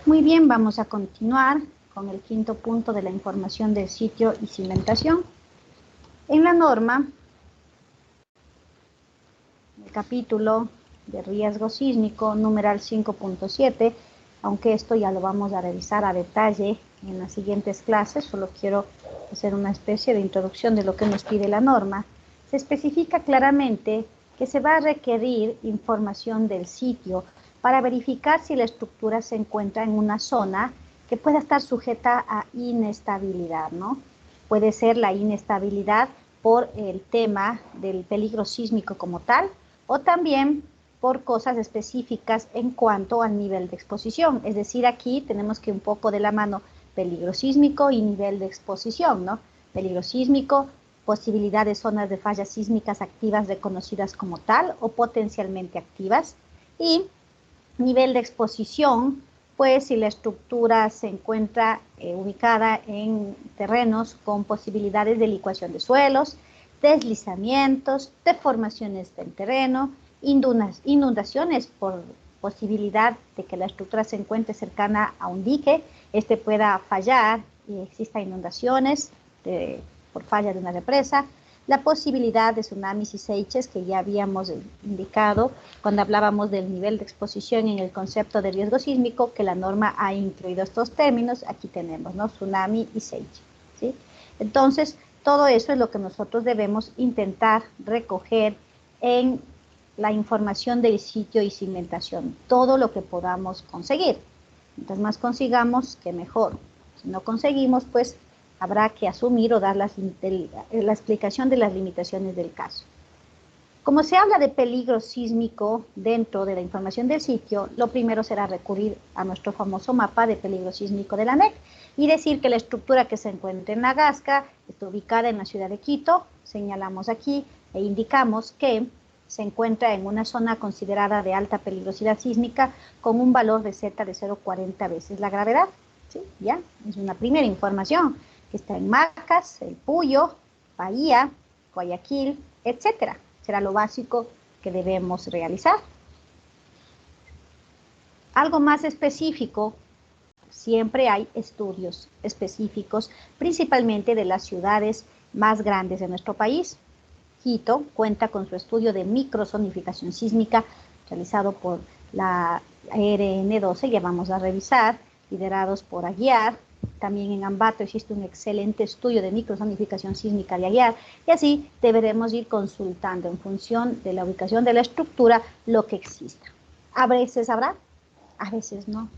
Muy bien, vamos a continuar con el quinto punto de la información del sitio y cimentación. En la norma, el capítulo de riesgo sísmico, numeral 5.7, aunque esto ya lo vamos a revisar a detalle en las siguientes clases, solo quiero hacer una especie de introducción de lo que nos pide la norma. Se especifica claramente que se va a requerir información del sitio para verificar si la estructura se encuentra en una zona que pueda estar sujeta a inestabilidad, ¿no? Puede ser la inestabilidad por el tema del peligro sísmico como tal, o también por cosas específicas en cuanto al nivel de exposición. Es decir, aquí tenemos que un poco de la mano peligro sísmico y nivel de exposición, ¿no? Peligro sísmico, posibilidad de zonas de fallas sísmicas activas reconocidas como tal o potencialmente activas, y nivel de exposición, pues si la estructura se encuentra ubicada en terrenos con posibilidades de licuación de suelos, deslizamientos, deformaciones del terreno, inundaciones por posibilidad de que la estructura se encuentre cercana a un dique, este pueda fallar y exista inundaciones por falla de una represa, la posibilidad de tsunamis y seiches que ya habíamos indicado cuando hablábamos del nivel de exposición en el concepto de riesgo sísmico, que la norma ha incluido estos términos. Aquí tenemos, ¿no? Tsunami y seiche, ¿sí? Entonces, todo eso es lo que nosotros debemos intentar recoger en la información del sitio y cimentación, todo lo que podamos conseguir. Mientras más consigamos, que mejor. Si no conseguimos, pues habrá que asumir o dar la explicación de las limitaciones del caso. Como se habla de peligro sísmico dentro de la información del sitio, lo primero será recurrir a nuestro famoso mapa de peligro sísmico de la ANEC y decir que la estructura que se encuentra en Nagasca está ubicada en la ciudad de Quito. Señalamos aquí e indicamos que se encuentra en una zona considerada de alta peligrosidad sísmica con un valor de Z de 0,40 veces la gravedad. ¿Sí? Ya, es una primera información que está en Macas, El Puyo, Bahía, Guayaquil, etcétera. Será lo básico que debemos realizar. Algo más específico, siempre hay estudios específicos, principalmente de las ciudades más grandes de nuestro país. Quito cuenta con su estudio de microzonificación sísmica realizado por la ARN12, ya vamos a revisar, liderados por Aguiar. También en Ambato existe un excelente estudio de microzonificación sísmica de Aguiar, y así deberemos ir consultando en función de la ubicación de la estructura lo que exista. A veces habrá, a veces no.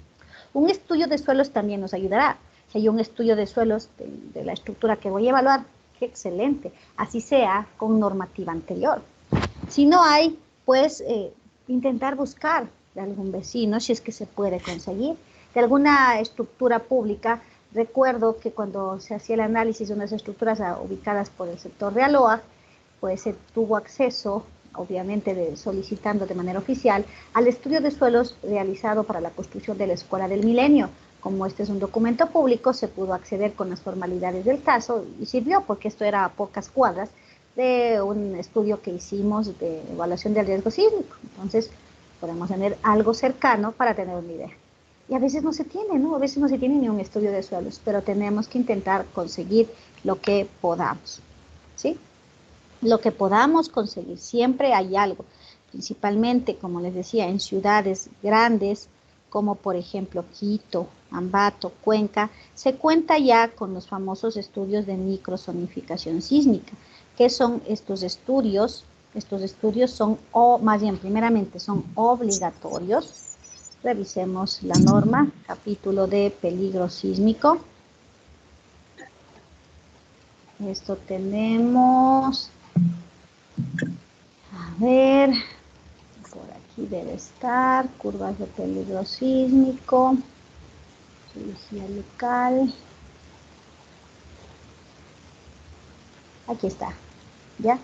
Un estudio de suelos también nos ayudará. Si hay un estudio de suelos de la estructura que voy a evaluar, qué excelente, así sea con normativa anterior. Si no hay, pues intentar buscar de algún vecino, si es que se puede conseguir, de alguna estructura pública. Recuerdo que cuando se hacía el análisis de unas estructuras ubicadas por el sector de Aloa, pues se tuvo acceso, obviamente solicitando de manera oficial, al estudio de suelos realizado para la construcción de la Escuela del Milenio. Como este es un documento público, se pudo acceder con las formalidades del caso y sirvió, porque esto era a pocas cuadras de un estudio que hicimos de evaluación del riesgo sísmico. Entonces, podemos tener algo cercano para tener una idea. Y a veces no se tiene, ¿no? A veces no se tiene ni un estudio de suelos, pero tenemos que intentar conseguir lo que podamos, ¿sí? Lo que podamos conseguir, siempre hay algo, principalmente, como les decía, en ciudades grandes, como por ejemplo Quito, Ambato, Cuenca, se cuenta ya con los famosos estudios de microzonificación sísmica. ¿Qué son estos estudios? Estos estudios son, o más bien, primeramente, son obligatorios. Revisemos la norma, capítulo de peligro sísmico. Esto tenemos, a ver, por aquí debe estar, curvas de peligro sísmico, policía local. Aquí está, ¿ya?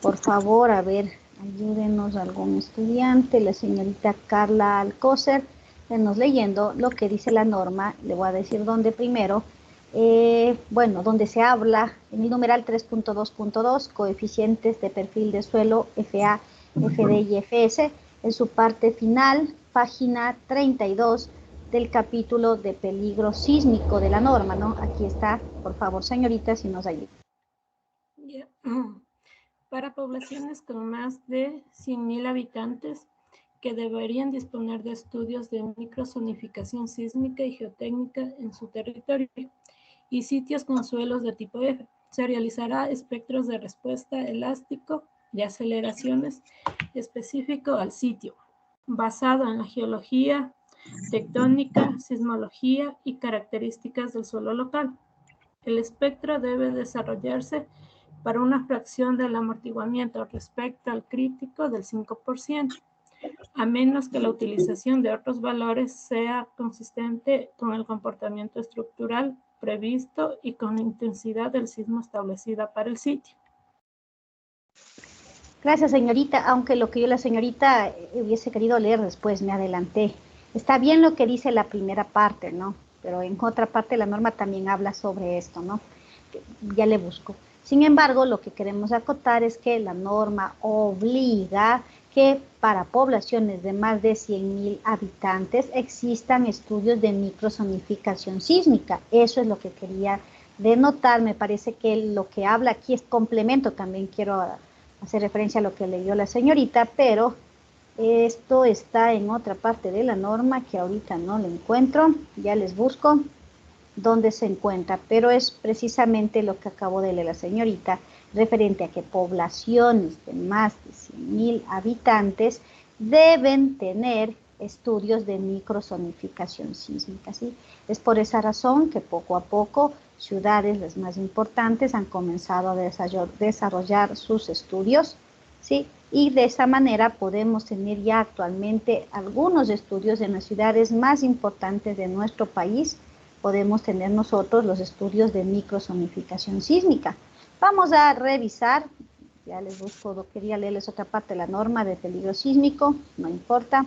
Por favor, a ver, ayúdenos algún estudiante, la señorita Carla Alcócer, denos leyendo lo que dice la norma. Le voy a decir dónde primero. Bueno, donde se habla en el numeral 3.2.2, coeficientes de perfil de suelo FA, FD y FS, en su parte final, página 32, del capítulo de peligro sísmico de la norma, ¿no? Aquí está, por favor, señorita, si nos ayuda. Yeah. Para poblaciones con más de 100.000 habitantes que deberían disponer de estudios de microzonificación sísmica y geotécnica en su territorio y sitios con suelos de tipo F. Se realizará espectros de respuesta elástico de aceleraciones específico al sitio, basado en la geología, tectónica, sismología y características del suelo local. El espectro debe desarrollarse para una fracción del amortiguamiento respecto al crítico del 5%, a menos que la utilización de otros valores sea consistente con el comportamiento estructural previsto y con la intensidad del sismo establecida para el sitio. Gracias, señorita, aunque lo que yo la señorita hubiese querido leer después, me adelanté. Está bien lo que dice la primera parte, ¿no? Pero en otra parte la norma también habla sobre esto, ¿no? Ya le busco. Sin embargo, lo que queremos acotar es que la norma obliga que para poblaciones de más de 100.000 habitantes existan estudios de microzonificación sísmica. Eso es lo que quería denotar. Me parece que lo que habla aquí es complemento. También quiero hacer referencia a lo que leyó la señorita, pero esto está en otra parte de la norma que ahorita no lo encuentro. Ya les busco dónde se encuentra, pero es precisamente lo que acabó de leer la señorita, referente a que poblaciones de más de 100.000 habitantes deben tener estudios de microzonificación sísmica, ¿sí? Es por esa razón que poco a poco ciudades, las más importantes, han comenzado a desarrollar sus estudios, ¿sí? Y de esa manera podemos tener ya actualmente algunos estudios en las ciudades más importantes de nuestro país. Podemos tener nosotros los estudios de microzonificación sísmica. Vamos a revisar, ya les busco, quería leerles otra parte de la norma de peligro sísmico, no importa.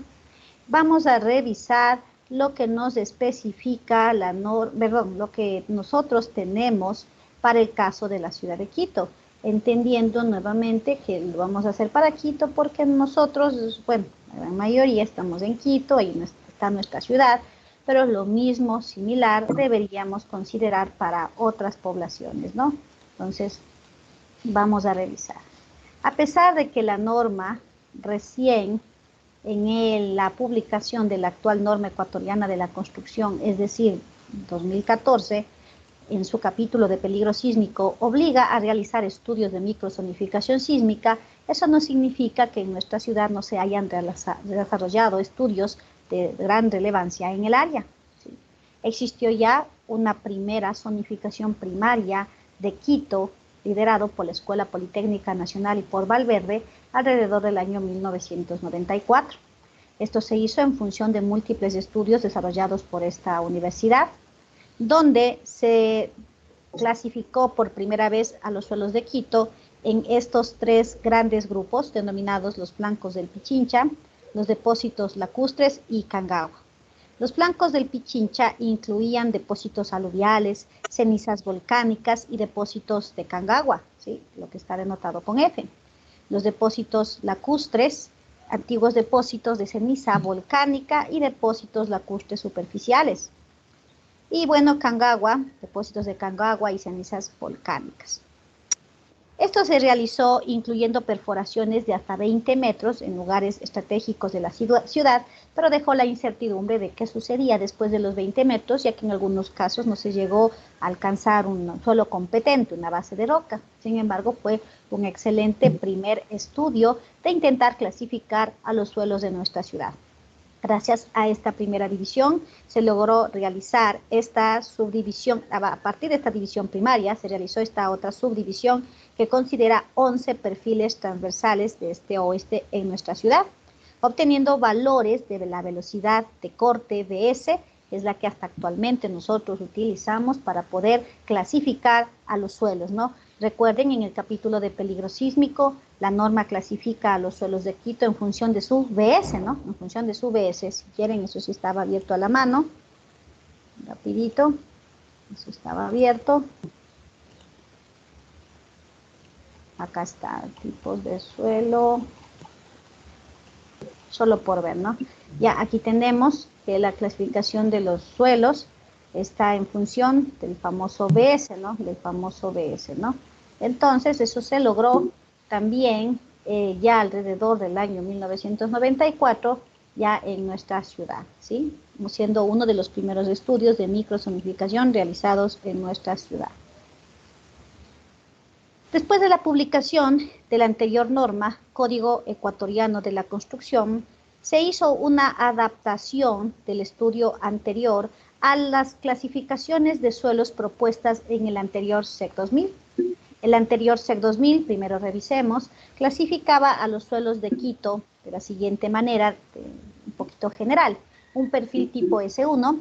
Vamos a revisar lo que nos especifica la norma, perdón, lo que nosotros tenemos para el caso de la ciudad de Quito, entendiendo nuevamente que lo vamos a hacer para Quito porque nosotros, bueno, la gran mayoría estamos en Quito, ahí está nuestra ciudad, pero lo mismo, similar, deberíamos considerar para otras poblaciones, ¿no? Entonces, vamos a revisar. A pesar de que la norma recién en la publicación de la actual norma ecuatoriana de la construcción, es decir, 2014, en su capítulo de peligro sísmico, obliga a realizar estudios de microzonificación sísmica, eso no significa que en nuestra ciudad no se hayan desarrollado estudios de gran relevancia en el área. ¿Sí? Existió ya una primera zonificación primaria de Quito, liderado por la Escuela Politécnica Nacional y por Valverde, alrededor del año 1994. Esto se hizo en función de múltiples estudios desarrollados por esta universidad, donde se clasificó por primera vez a los suelos de Quito en estos tres grandes grupos denominados los flancos del Pichincha, los depósitos lacustres y Cangagua. Los flancos del Pichincha incluían depósitos aluviales, cenizas volcánicas y depósitos de Cangagua, ¿sí? Lo que está denotado con F. Los depósitos lacustres, antiguos depósitos de ceniza volcánica y depósitos lacustres superficiales. Y bueno, Cangagua, depósitos de Cangagua y cenizas volcánicas. Esto se realizó incluyendo perforaciones de hasta 20 metros en lugares estratégicos de la ciudad, pero dejó la incertidumbre de qué sucedía después de los 20 metros, ya que en algunos casos no se llegó a alcanzar un suelo competente, una base de roca. Sin embargo, fue un excelente primer estudio de intentar clasificar a los suelos de nuestra ciudad. Gracias a esta primera división se logró realizar esta subdivisión, a partir de esta división primaria se realizó esta otra subdivisión que considera 11 perfiles transversales de este a oeste en nuestra ciudad, obteniendo valores de la velocidad de corte BS, es la que hasta actualmente nosotros utilizamos para poder clasificar a los suelos, ¿no? Recuerden, en el capítulo de peligro sísmico, la norma clasifica a los suelos de Quito en función de su BS, ¿no? En función de su BS. Si quieren, eso sí estaba abierto a la mano. Rapidito. Eso estaba abierto. Acá está, tipos de suelo. Solo por ver, ¿no? Ya aquí tenemos que la clasificación de los suelos está en función del famoso BS, ¿no? Del famoso BS, ¿no? Entonces, eso se logró también ya alrededor del año 1994, ya en nuestra ciudad, ¿sí? Siendo uno de los primeros estudios de microzonificación realizados en nuestra ciudad. Después de la publicación de la anterior norma, Código Ecuatoriano de la Construcción, se hizo una adaptación del estudio anterior a las clasificaciones de suelos propuestas en el anterior SEC 2000. El anterior SEC 2000, primero revisemos, clasificaba a los suelos de Quito de la siguiente manera, un poquito general. Un perfil tipo S1,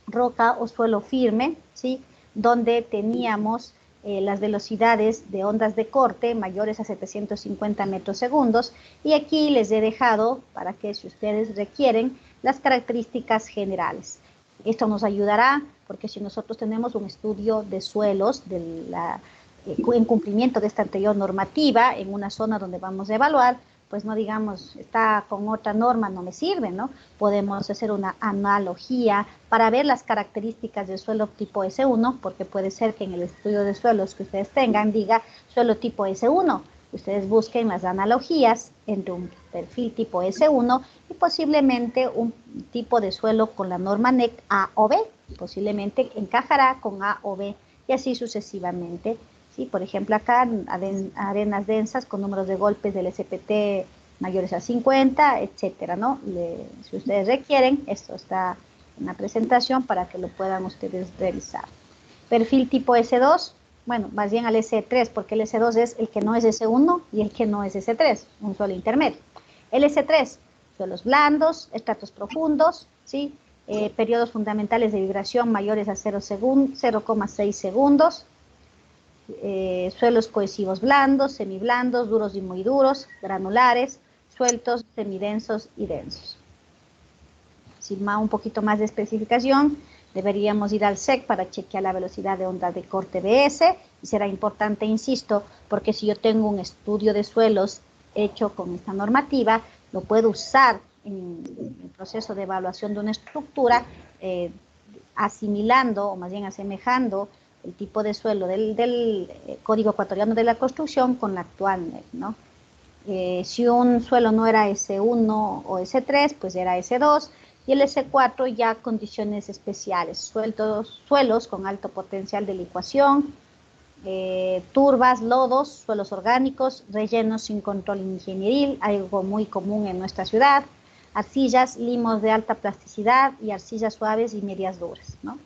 roca o suelo firme, ¿sí? Donde teníamos las velocidades de ondas de corte mayores a 750 metros segundos, y aquí les he dejado para que, si ustedes requieren, las características generales. Esto nos ayudará porque si nosotros tenemos un estudio de suelos en cumplimiento de esta anterior normativa en una zona donde vamos a evaluar, pues no digamos, está con otra norma, no me sirve, ¿no? Podemos hacer una analogía para ver las características del suelo tipo S1, porque puede ser que en el estudio de suelos que ustedes tengan diga suelo tipo S1. Ustedes busquen las analogías entre un perfil tipo S1 y posiblemente un tipo de suelo con la norma NEC A o B. Posiblemente encajará con A o B y así sucesivamente. ¿Sí? Por ejemplo, acá arenas densas con números de golpes del SPT mayores a 50, etcétera, ¿no? Si ustedes requieren, esto está en la presentación para que lo puedan ustedes revisar. Perfil tipo S2, bueno, más bien al S3, porque el S2 es el que no es S1 y el que no es S3, un suelo intermedio. El S3, suelos blandos, estratos profundos, ¿sí? Periodos fundamentales de vibración mayores a 0,6 segundos, suelos cohesivos blandos, semiblandos, duros y muy duros, granulares, sueltos, semidensos y densos. Sin un poquito más de especificación, deberíamos ir al SEC para chequear la velocidad de onda de corte BS, y será importante, insisto, porque si yo tengo un estudio de suelos hecho con esta normativa, lo puedo usar en el proceso de evaluación de una estructura, asimilando o más bien asemejando el tipo de suelo del Código Ecuatoriano de la Construcción con la actual NEC, ¿no? Si un suelo no era S1 o S3, pues era S2, y el S4 ya condiciones especiales, suelos con alto potencial de licuación, turbas, lodos, suelos orgánicos, rellenos sin control ingenieril, algo muy común en nuestra ciudad, arcillas, limos de alta plasticidad y arcillas suaves y medias duras, ¿no?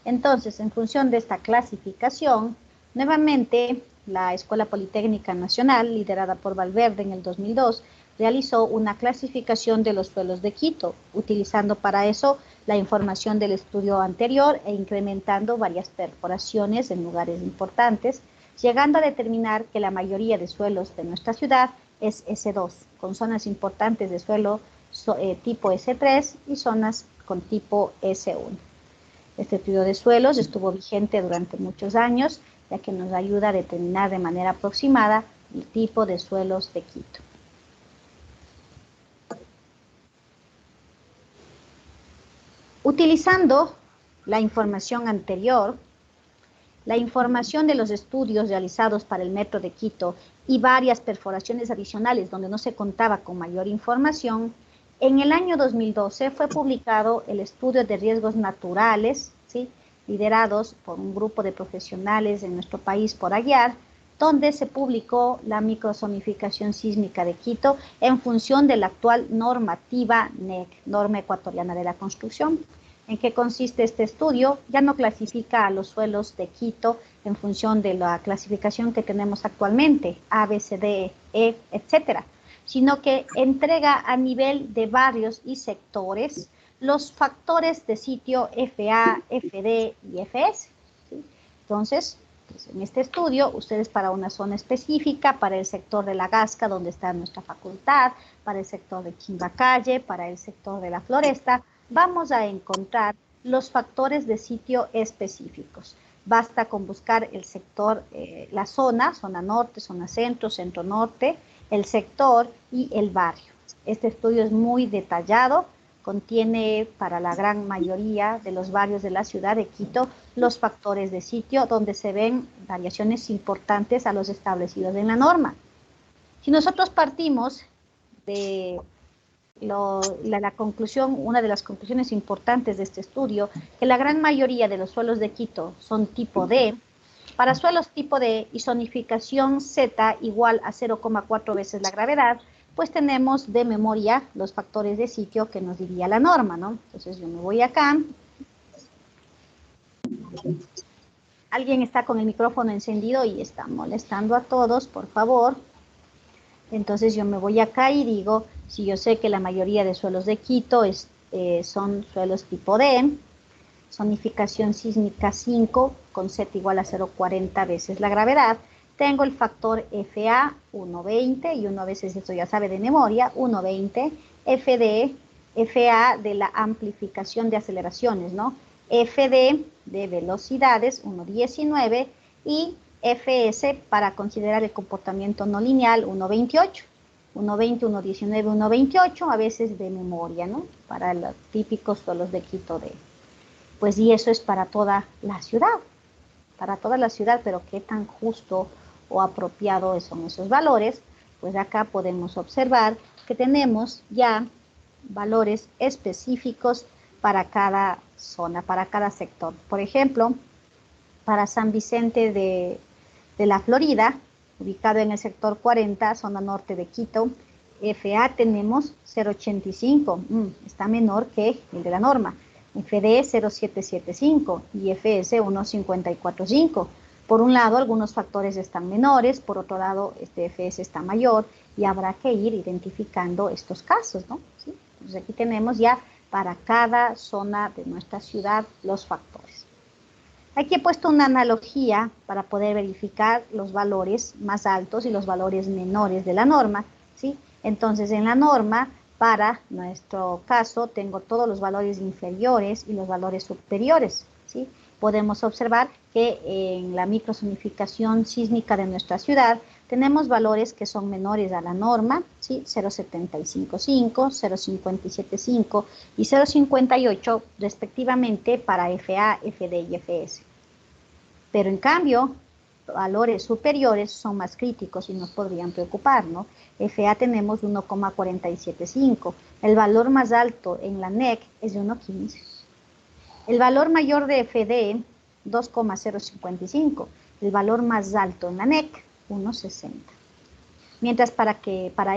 Entonces, en función de esta clasificación, nuevamente la Escuela Politécnica Nacional, liderada por Valverde en el 2002, realizó una clasificación de los suelos de Quito, utilizando para eso la información del estudio anterior e incrementando varias perforaciones en lugares importantes, llegando a determinar que la mayoría de suelos de nuestra ciudad es S2, con zonas importantes de suelo tipo S3 y zonas con tipo S1. Este estudio de suelos estuvo vigente durante muchos años, ya que nos ayuda a determinar de manera aproximada el tipo de suelos de Quito. Utilizando la información anterior, la información de los estudios realizados para el Metro de Quito y varias perforaciones adicionales donde no se contaba con mayor información, en el año 2012 fue publicado el estudio de riesgos naturales, ¿sí?, liderados por un grupo de profesionales en nuestro país por AGUIAR, donde se publicó la microzonificación sísmica de Quito en función de la actual normativa NEC, Norma Ecuatoriana de la Construcción. ¿En qué consiste este estudio? Ya no clasifica a los suelos de Quito en función de la clasificación que tenemos actualmente, A, B, C, D, E, etcétera, sino que entrega a nivel de barrios y sectores los factores de sitio FA, FD y FS. ¿Sí? Entonces, pues en este estudio, ustedes para una zona específica, para el sector de La Gasca, donde está nuestra facultad, para el sector de Chimbacalle, para el sector de La Floresta, vamos a encontrar los factores de sitio específicos. Basta con buscar el sector, la zona norte, zona centro, centro norte, el sector y el barrio. Este estudio es muy detallado, contiene para la gran mayoría de los barrios de la ciudad de Quito los factores de sitio donde se ven variaciones importantes a los establecidos en la norma. Si nosotros partimos de la conclusión, una de las conclusiones importantes de este estudio, que la gran mayoría de los suelos de Quito son tipo D, para suelos tipo D y zonificación Z igual a 0,4 veces la gravedad, pues tenemos de memoria los factores de sitio que nos diría la norma, ¿no? Entonces yo me voy acá. Alguien está con el micrófono encendido y está molestando a todos, por favor. Entonces yo me voy acá y digo, si yo sé que la mayoría de suelos de Quito son suelos tipo D, zonificación sísmica 5 con Z igual a 0,40 veces la gravedad, tengo el factor FA 1,20 y uno a veces esto ya sabe de memoria, 1,20, FD, FA de la amplificación de aceleraciones, ¿no? FD de velocidades 1,19 y FS para considerar el comportamiento no lineal 1,28. 1,20, 1,19, 1,28, a veces de memoria, ¿no? Para los típicos suelos de Quito D. Pues y eso es para toda la ciudad, pero qué tan justo o apropiado son esos valores, pues acá podemos observar que tenemos ya valores específicos para cada zona, para cada sector. Por ejemplo, para San Vicente de la Florida, ubicado en el sector 40, zona norte de Quito, FA tenemos 0,85, está menor que el de la norma. FD 0,775 y FS 1,545. Por un lado, algunos factores están menores, por otro lado, este FS está mayor y habrá que ir identificando estos casos, ¿no? ¿Sí? Entonces aquí tenemos ya para cada zona de nuestra ciudad los factores. Aquí he puesto una analogía para poder verificar los valores más altos y los valores menores de la norma, ¿sí? Entonces, en la norma, para nuestro caso, tengo todos los valores inferiores y los valores superiores, ¿sí? Podemos observar que en la microzonificación sísmica de nuestra ciudad tenemos valores que son menores a la norma, ¿sí? 0,755, 0,575 y 0,58 respectivamente para FA, FD y FS. Pero en cambio, valores superiores son más críticos y nos podrían preocupar, ¿no? FA tenemos 1,475. El valor más alto en la NEC es de 1,15. El valor mayor de FD, 2,055. El valor más alto en la NEC, 1,60. Mientras para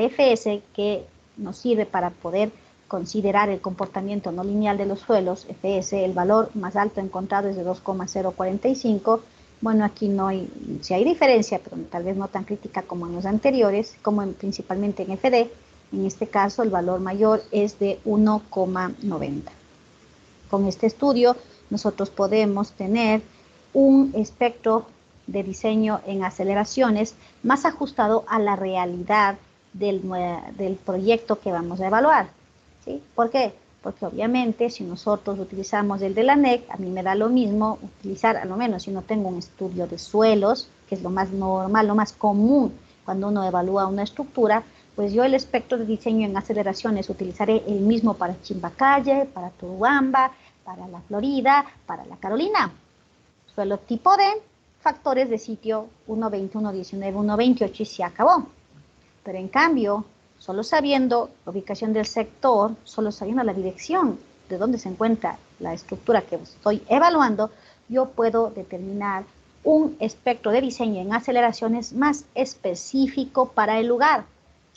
FS, que nos sirve para poder considerar el comportamiento no lineal de los suelos, FS, el valor más alto encontrado es de 2,045. Bueno, aquí no hay, sí hay diferencia, pero tal vez no tan crítica como en los anteriores, como principalmente en FD. En este caso, el valor mayor es de 1,90. Con este estudio, nosotros podemos tener un espectro de diseño en aceleraciones más ajustado a la realidad del proyecto que vamos a evaluar, ¿sí? ¿Por qué? Porque obviamente si nosotros utilizamos el de la NEC, a mí me da lo mismo utilizar, a lo menos si no tengo un estudio de suelos, que es lo más normal, lo más común cuando uno evalúa una estructura, pues yo el espectro de diseño en aceleraciones utilizaré el mismo para Chimbacalle, para Turubamba, para la Florida, para la Carolina. Suelo tipo D, factores de sitio 1,20, 1,19, 1,28 y se acabó. Pero en cambio, solo sabiendo la ubicación del sector, solo sabiendo la dirección de dónde se encuentra la estructura que estoy evaluando, yo puedo determinar un espectro de diseño en aceleraciones más específico para el lugar,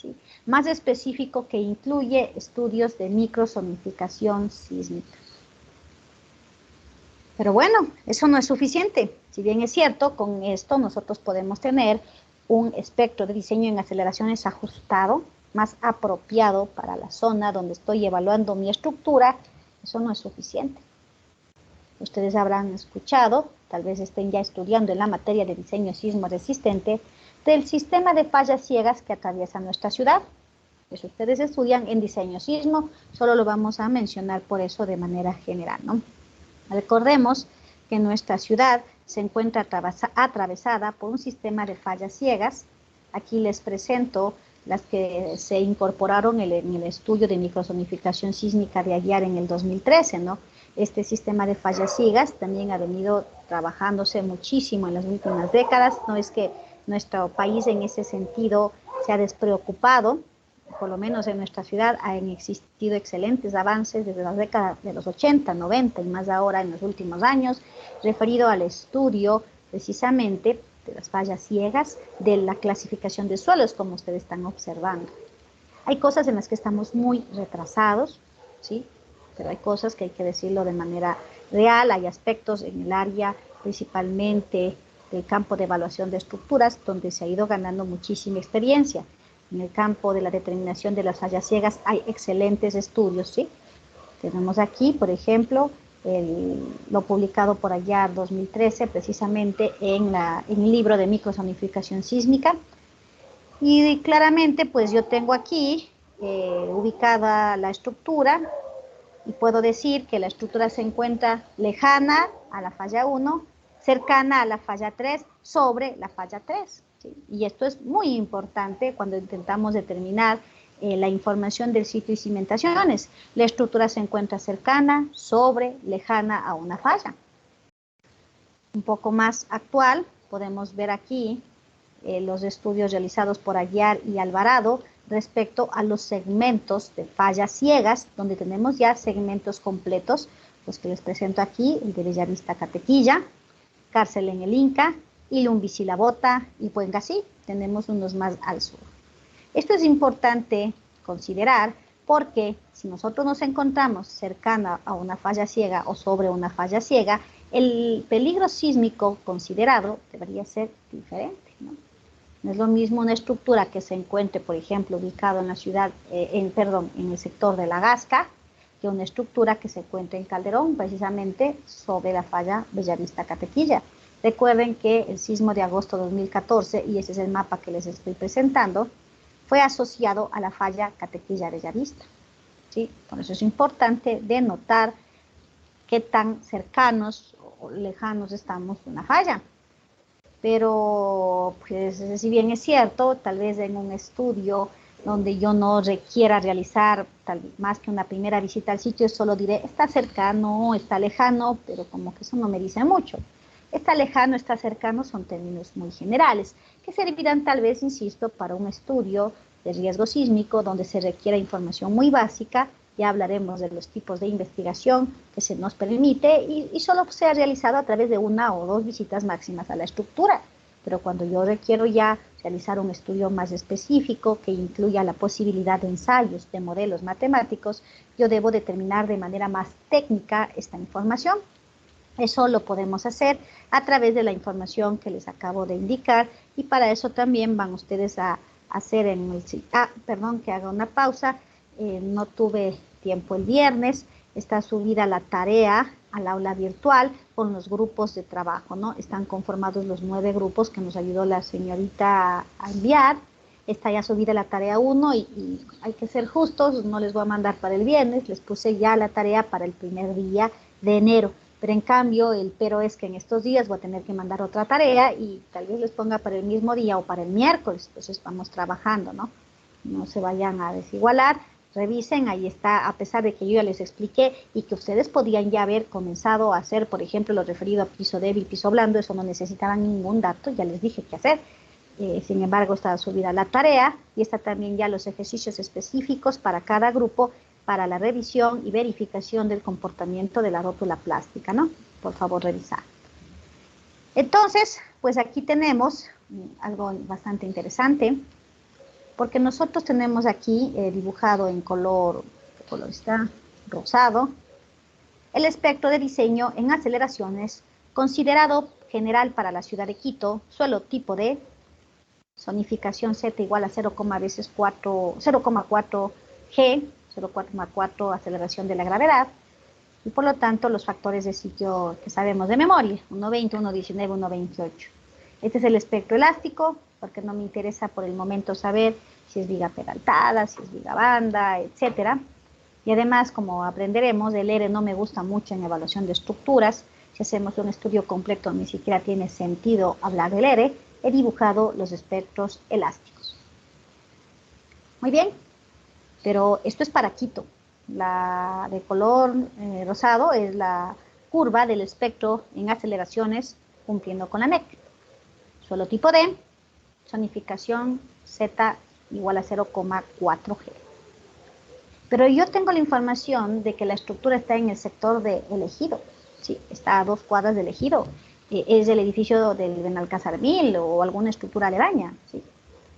¿sí? Más específico que incluye estudios de microzonificación sísmica. Pero bueno, eso no es suficiente. Si bien es cierto, con esto nosotros podemos tener un espectro de diseño en aceleraciones ajustado, más apropiado para la zona donde estoy evaluando mi estructura, eso no es suficiente. Ustedes habrán escuchado, tal vez estén ya estudiando en la materia de diseño sismo resistente, del sistema de fallas ciegas que atraviesa nuestra ciudad. Pues ustedes estudian en diseño sismo, solo lo vamos a mencionar por eso de manera general, ¿no? Recordemos que nuestra ciudad se encuentra atravesada por un sistema de fallas ciegas. Aquí les presento las que se incorporaron en el estudio de microzonificación sísmica de Aguiar en el 2013, ¿no? Este sistema de fallas ciegas también ha venido trabajándose muchísimo en las últimas décadas. No es que nuestro país en ese sentido se ha despreocupado, por lo menos en nuestra ciudad han existido excelentes avances desde las décadas de los 80, 90 y más ahora en los últimos años, referido al estudio precisamente de las fallas ciegas, de la clasificación de suelos, como ustedes están observando. Hay cosas en las que estamos muy retrasados, ¿sí? Pero hay cosas que hay que decirlo de manera real, hay aspectos en el área principalmente del campo de evaluación de estructuras donde se ha ido ganando muchísima experiencia. En el campo de la determinación de las fallas ciegas hay excelentes estudios, ¿sí? Tenemos aquí, por ejemplo, lo publicado por allá en 2013, precisamente en el libro de microzonificación sísmica. Y claramente, pues yo tengo aquí ubicada la estructura y puedo decir que la estructura se encuentra lejana a la falla 1, cercana a la falla 3, sobre la falla 3. ¿Sí? Y esto es muy importante cuando intentamos determinar la información del sitio y cimentaciones. La estructura se encuentra cercana, sobre, lejana a una falla. Un poco más actual, podemos ver aquí los estudios realizados por Aguiar y Alvarado respecto a los segmentos de fallas ciegas, donde tenemos ya segmentos completos, los que les presento aquí, el de Bellavista Catequilla, Cárcel en el Inca, Ilumbisilabota y Puengasí, tenemos unos más al sur. Esto es importante considerar porque si nosotros nos encontramos cercana a una falla ciega o sobre una falla ciega, el peligro sísmico considerado debería ser diferente, ¿no? No es lo mismo una estructura que se encuentre, por ejemplo, ubicado en la ciudad, en el sector de La Gasca, que una estructura que se encuentre en Calderón, precisamente sobre la falla Bellavista Catequilla. Recuerden que el sismo de agosto de 2014, y ese es el mapa que les estoy presentando, fue asociado a la falla Catequilla Bellavista, ¿sí? Por eso es importante denotar qué tan cercanos o lejanos estamos de una falla. Pero, pues, si bien es cierto, tal vez en un estudio donde yo no requiera realizar más que una primera visita al sitio, solo diré, está cercano, está lejano, pero como que eso no me dice mucho. Está lejano, está cercano, son términos muy generales, que servirán tal vez, insisto, para un estudio de riesgo sísmico donde se requiera información muy básica. Ya hablaremos de los tipos de investigación que se nos permite y solo sea realizado a través de una o dos visitas máximas a la estructura. Pero cuando yo requiero ya realizar un estudio más específico que incluya la posibilidad de ensayos, de modelos matemáticos, yo debo determinar de manera más técnica esta información. Eso lo podemos hacer a través de la información que les acabo de indicar y para eso también van ustedes a hacer en el... perdón, que haga una pausa. No tuve tiempo el viernes, está subida la tarea al aula virtual con los grupos de trabajo, ¿no? Están conformados los 9 grupos que nos ayudó la señorita a enviar. Está ya subida la tarea 1 y hay que ser justos, no les voy a mandar para el viernes, les puse ya la tarea para el primer día de enero. Pero en cambio, el pero es que en estos días voy a tener que mandar otra tarea y tal vez les ponga para el mismo día o para el miércoles. Entonces vamos trabajando, ¿no? No se vayan a desigualar. Revisen, ahí está, a pesar de que yo ya les expliqué y que ustedes podían ya haber comenzado a hacer, por ejemplo, lo referido a piso débil, piso blando, eso no necesitaban ningún dato, ya les dije qué hacer. Sin embargo, está subida la tarea y está también ya los ejercicios específicos para cada grupo para la revisión y verificación del comportamiento de la rótula plástica, ¿no? Por favor, revisar. Entonces, pues aquí tenemos algo bastante interesante, porque nosotros tenemos aquí dibujado en color, ¿qué color está? Rosado, el espectro de diseño en aceleraciones considerado general para la ciudad de Quito, suelo tipo D, zonificación Z igual a 0,4 G, 0,4 aceleración de la gravedad, y por lo tanto los factores de sitio que sabemos de memoria, 1,20, 1,19, 1,28. Este es el espectro elástico, porque no me interesa por el momento saber si es viga peraltada, si es viga banda, etc. Y además, como aprenderemos, el R no me gusta mucho en evaluación de estructuras. Si hacemos un estudio completo, ni siquiera tiene sentido hablar del R. He dibujado los espectros elásticos. Muy bien, pero esto es para Quito. La de color rosado es la curva del espectro en aceleraciones cumpliendo con la NEC. Suelo tipo D, zonificación Z igual a 0,4G. Pero yo tengo la información de que la estructura está en el sector de El Ejido. Sí, está a 2 cuadras del Ejido. Es el edificio del Benalcázar 1000 o alguna estructura aledaña. ¿Sí?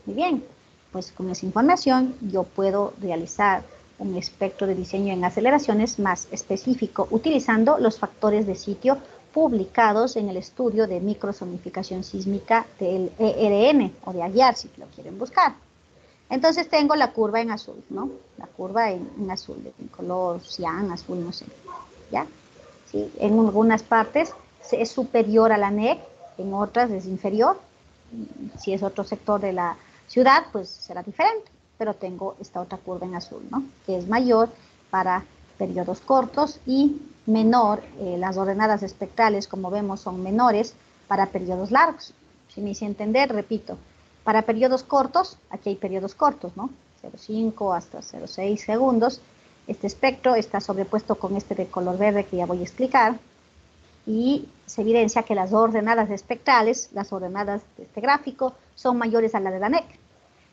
Muy bien, pues con esa información yo puedo realizar un espectro de diseño en aceleraciones más específico utilizando los factores de sitio publicados en el estudio de microzonificación sísmica del ERN o de Aguiar, si lo quieren buscar. Entonces tengo la curva en azul, ¿no? La curva en azul, en color cian, azul, no sé, ¿ya? ¿Sí? En algunas partes es superior a la NEC, en otras es inferior. Si es otro sector de la ciudad, pues será diferente, pero tengo esta otra curva en azul, ¿no? Que es mayor para periodos cortos y menor, las ordenadas espectrales, como vemos, son menores para periodos largos. Si me hice entender, repito, para periodos cortos, aquí hay periodos cortos, ¿no? 0,5 hasta 0,6 segundos. Este espectro está sobrepuesto con este de color verde que ya voy a explicar y se evidencia que las ordenadas espectrales, las ordenadas de este gráfico, son mayores a las de la NEC,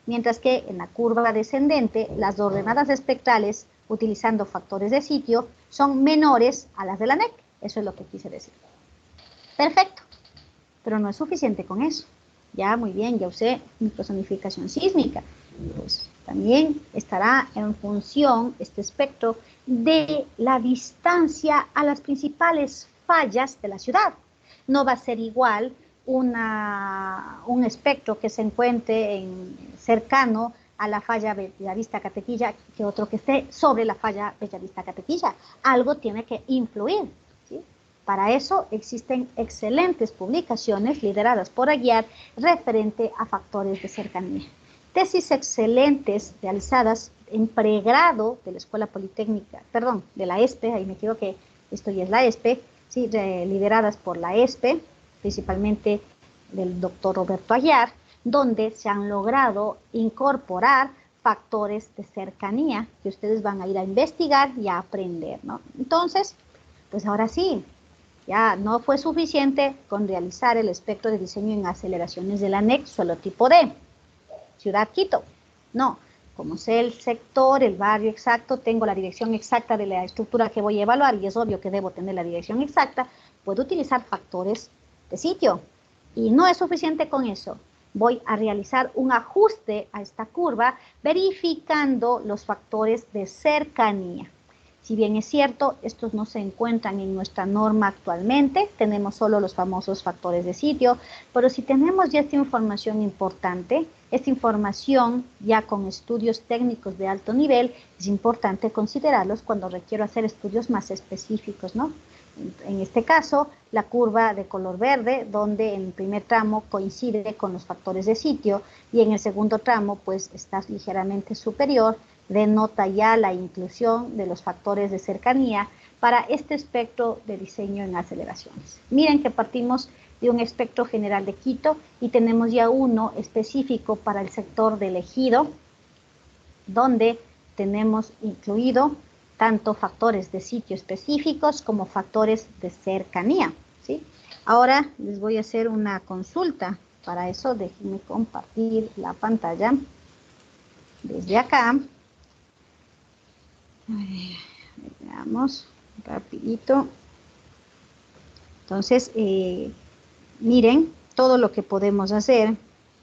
mientras que en la curva descendente, las ordenadas espectrales, utilizando factores de sitio, son menores a las de la NEC. Eso es lo que quise decir. Perfecto, pero no es suficiente con eso. Ya, muy bien, ya usé microzonificación sísmica. Pues también estará en función este espectro de la distancia a las principales fallas de la ciudad. No va a ser igual un espectro que se encuentre cercano a la falla Bellavista-Catequilla que otro que esté sobre la falla Bellavista-Catequilla. Algo tiene que influir, ¿sí? Para eso existen excelentes publicaciones lideradas por Aguiar referente a factores de cercanía. Tesis excelentes realizadas en pregrado de la Escuela Politécnica, perdón, de la ESPE, ahí me equivoqué, esto ya es la ESPE, ¿sí? Lideradas por la ESPE, principalmente del doctor Roberto Aguiar, donde se han logrado incorporar factores de cercanía que ustedes van a ir a investigar y a aprender, ¿no? Entonces, pues ahora sí, ya no fue suficiente con realizar el espectro de diseño en aceleraciones del anexo, el tipo D, Ciudad Quito. No, como sé el sector, el barrio exacto, tengo la dirección exacta de la estructura que voy a evaluar y es obvio que debo tener la dirección exacta, puedo utilizar factores de sitio. Y no es suficiente con eso. Voy a realizar un ajuste a esta curva verificando los factores de cercanía. Si bien es cierto, estos no se encuentran en nuestra norma actualmente, tenemos solo los famosos factores de sitio, pero si tenemos ya esta información importante, esta información ya con estudios técnicos de alto nivel, es importante considerarlos cuando requiero hacer estudios más específicos, ¿no? En este caso, la curva de color verde, donde en el primer tramo coincide con los factores de sitio y en el segundo tramo, pues está ligeramente superior, denota ya la inclusión de los factores de cercanía para este espectro de diseño en aceleraciones. Miren que partimos de un espectro general de Quito y tenemos ya uno específico para el sector del Ejido, donde tenemos incluido tanto factores de sitio específicos como factores de cercanía, ¿sí? Ahora les voy a hacer una consulta. Para eso déjenme compartir la pantalla desde acá. Veamos rapidito. Entonces, miren todo lo que podemos hacer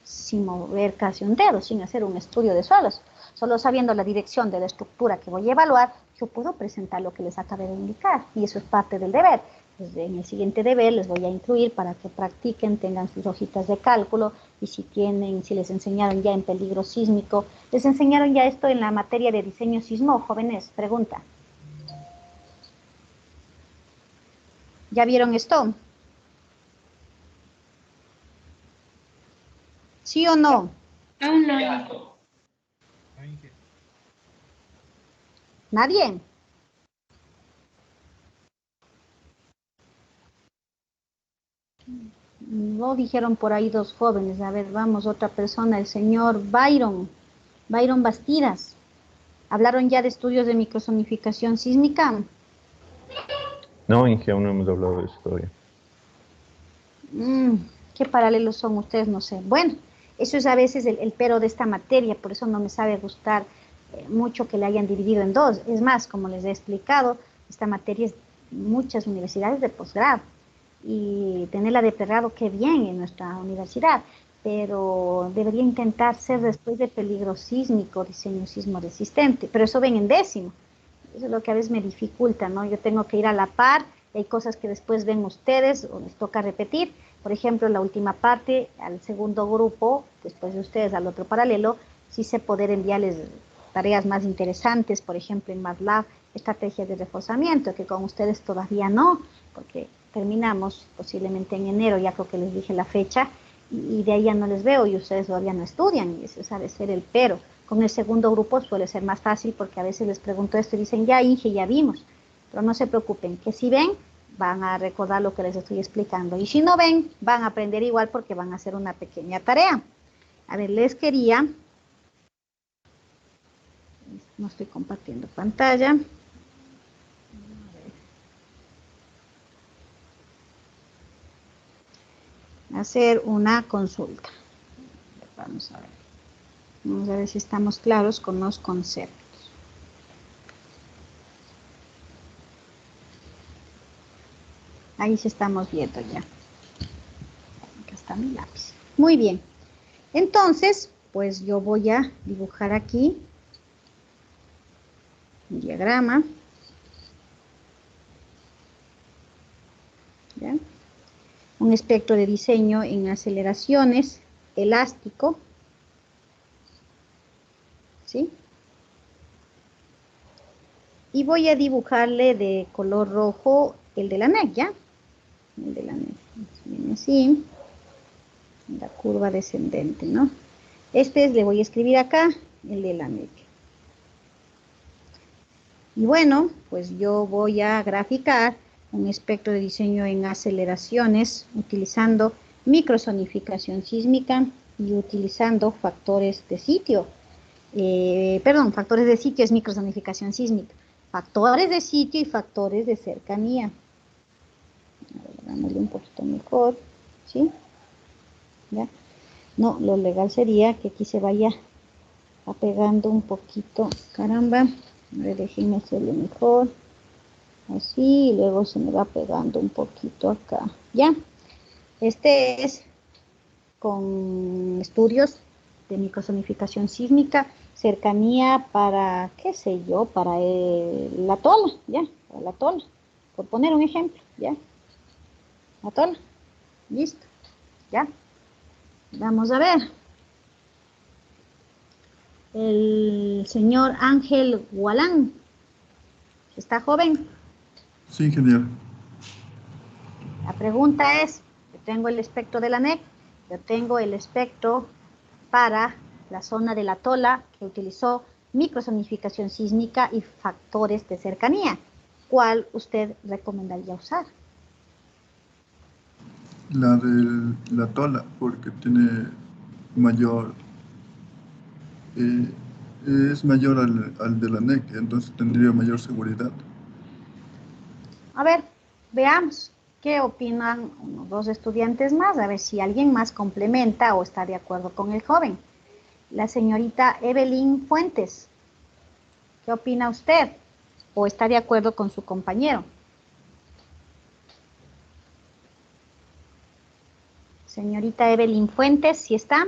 sin mover casi un dedo, sin hacer un estudio de suelos. Solo sabiendo la dirección de la estructura que voy a evaluar, yo puedo presentar lo que les acabé de indicar y eso es parte del deber. Pues en el siguiente deber les voy a incluir para que practiquen, tengan sus hojitas de cálculo y si les enseñaron ya en peligro sísmico, les enseñaron ya esto en la materia de diseño sismo, jóvenes, pregunta. ¿Ya vieron esto? ¿Sí o no? Aún no. ¿Nadie? Lo dijeron por ahí dos jóvenes. A ver, vamos, otra persona, el señor Byron. Byron Bastidas, ¿hablaron ya de estudios de microsonificación sísmica? No, Inge, aún no hemos hablado de eso todavía. ¿Qué paralelos son ustedes? No sé. Bueno, eso es a veces el pero de esta materia, por eso no me sabe gustar mucho que la hayan dividido en dos. Es más, como les he explicado, esta materia es muchas universidades de posgrado y tenerla de pregrado, qué bien en nuestra universidad, pero debería intentar ser después de peligro sísmico, diseño sismo resistente, pero eso ven en décimo. Eso es lo que a veces me dificulta, ¿no? Yo tengo que ir a la par, hay cosas que después ven ustedes o les toca repetir. Por ejemplo, la última parte, al segundo grupo, después de ustedes al otro paralelo, sí sé poder enviarles tareas más interesantes, por ejemplo, en MATLAB, estrategias de reforzamiento, que con ustedes todavía no, porque terminamos posiblemente en enero, ya creo que les dije la fecha, y de ahí ya no les veo y ustedes todavía no estudian, y ese sabe ser el pero. Con el segundo grupo suele ser más fácil porque a veces les pregunto esto y dicen, ya Inge, ya vimos, pero no se preocupen, que si ven, van a recordar lo que les estoy explicando, y si no ven, van a aprender igual porque van a hacer una pequeña tarea. A ver, les quería, no estoy compartiendo pantalla, hacer una consulta. Vamos a ver si estamos claros con los conceptos. Ahí sí estamos viendo ya. Acá está mi lápiz. Muy bien. Entonces, pues yo voy a dibujar aquí un diagrama. ¿Ya? Un espectro de diseño en aceleraciones, elástico. ¿Sí? Y voy a dibujarle de color rojo el de la NEC, ¿ya? El de la NEC. Viene así. La curva descendente, ¿no? Le voy a escribir acá, el de la NEC. Y bueno, pues yo voy a graficar un espectro de diseño en aceleraciones utilizando microsonificación sísmica y utilizando factores de sitio. Factores de sitio es microsonificación sísmica. Factores de sitio y factores de cercanía. A ver, hagámosle un poquito mejor, ¿sí? ¿Ya? No, lo legal sería que aquí se vaya apegando un poquito, caramba, a ver, déjenme hacerlo mejor, así, y luego se me va pegando un poquito acá, ¿ya? Este es con estudios de microsonificación sísmica, cercanía para, qué sé yo, para la tola, ¿ya? Para la tola, por poner un ejemplo, ¿ya? La tola, listo, ¿ya? Vamos a ver. El señor Ángel Gualán. ¿Está joven? Sí, genial. La pregunta es, yo tengo el espectro de la NEC, yo tengo el espectro para la zona de la tola que utilizó microsonificación sísmica y factores de cercanía. ¿Cuál usted recomendaría usar? La de la tola, porque tiene mayor, es mayor al de la NEC, entonces tendría mayor seguridad. A ver, veamos qué opinan unos dos estudiantes más, a ver si alguien más complementa o está de acuerdo con el joven. La señorita Evelyn Fuentes, ¿qué opina usted? ¿O está de acuerdo con su compañero? Señorita Evelyn Fuentes, ¿sí está?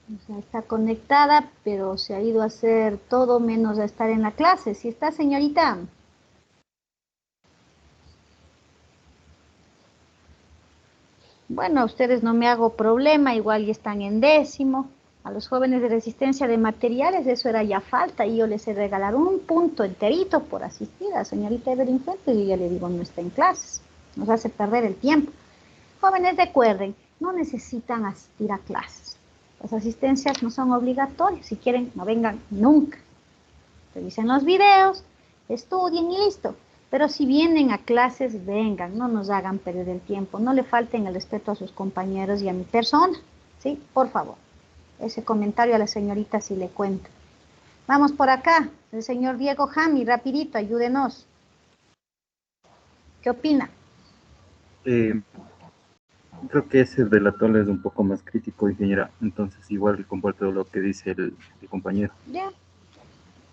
O sea, está conectada, pero se ha ido a hacer todo menos a estar en la clase. ¿Sí está, señorita? Bueno, a ustedes no me hago problema, igual ya están en décimo. A los jóvenes de resistencia de materiales eso era ya falta y yo les he regalado un punto enterito por asistir a señorita Evelyn Fuentes y ya le digo no está en clases. Nos hace perder el tiempo. Jóvenes, recuerden, no necesitan asistir a clases. Las asistencias no son obligatorias. Si quieren, no vengan nunca. Revisen los videos, estudien y listo. Pero si vienen a clases, vengan, no nos hagan perder el tiempo, no le falten el respeto a sus compañeros y a mi persona, ¿sí? Por favor. Ese comentario a la señorita si le cuento. Vamos por acá, el señor Diego Jami, rapidito, ayúdenos. ¿Qué opina? Creo que ese del atole es un poco más crítico, ingeniera. Entonces, igual comparto lo que dice el compañero. Ya.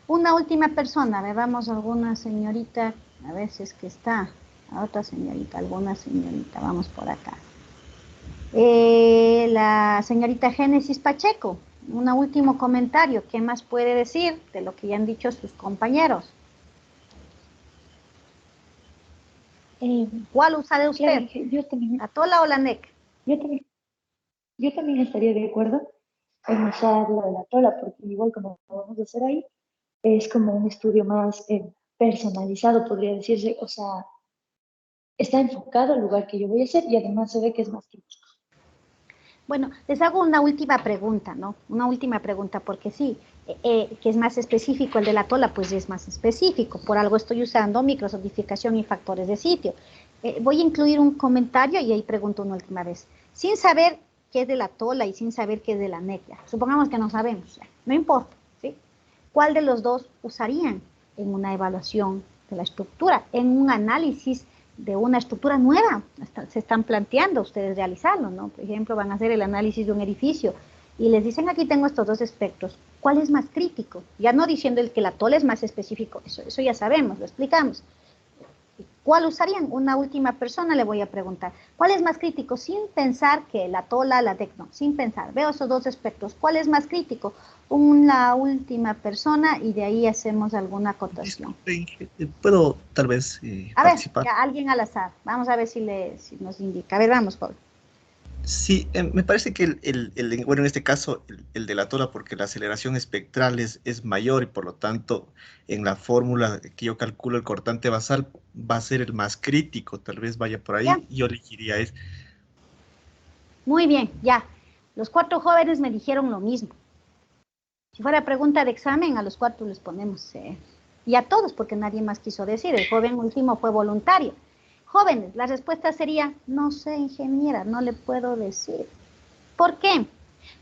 Una última persona, a ver, vamos a alguna señorita, a ver si es que está, a otra señorita, alguna señorita, vamos por acá. La señorita Génesis Pacheco, un último comentario, ¿qué más puede decir de lo que ya han dicho sus compañeros? ¿Cuál usa usted? Claro, yo también, ¿La TOLA o la NEC? yo también, yo también estaría de acuerdo en usar la de la tola, porque igual como vamos a hacer ahí, es como un estudio más personalizado, podría decirse, o sea, está enfocado al lugar que yo voy a hacer y además se ve que es más crítico. Bueno, les hago una última pregunta, ¿no? Una última pregunta, porque sí, que es más específico el de la TOLA, pues es más específico. Por algo estoy usando microsonificación y factores de sitio. Voy a incluir un comentario y ahí pregunto una última vez. Sin saber qué es de la TOLA y sin saber qué es de la NEC, supongamos que no sabemos, no importa, ¿sí? ¿Cuál de los dos usarían en una evaluación de la estructura, en un análisis de una estructura nueva? Se están planteando ustedes realizarlo, ¿no? Por ejemplo, van a hacer el análisis de un edificio y les dicen, aquí tengo estos dos espectros, ¿cuál es más crítico? Ya no diciendo el que la TOLA es más específico, eso ya sabemos, lo explicamos. ¿Cuál usarían? Una última persona le voy a preguntar, ¿cuál es más crítico? Sin pensar que la TOLA, la TEC, no, sin pensar, veo esos dos espectros, ¿cuál es más crítico? Una última persona y de ahí hacemos alguna acotación. ¿Puedo tal vez A ver, participar? ya alguien al azar, vamos a ver si nos indica. A ver, vamos, Paul. Sí, me parece que bueno, en este caso, el de la tola, porque la aceleración espectral es mayor y por lo tanto, en la fórmula que yo calculo el cortante basal va a ser el más crítico, tal vez vaya por Ya. ahí, yo elegiría ese. Muy bien, ya. Los 4 jóvenes me dijeron lo mismo. Si fuera pregunta de examen, a los 4 les ponemos, y a todos, porque nadie más quiso decir, el joven último fue voluntario. Jóvenes, la respuesta sería, no sé, ingeniera, no le puedo decir. ¿Por qué?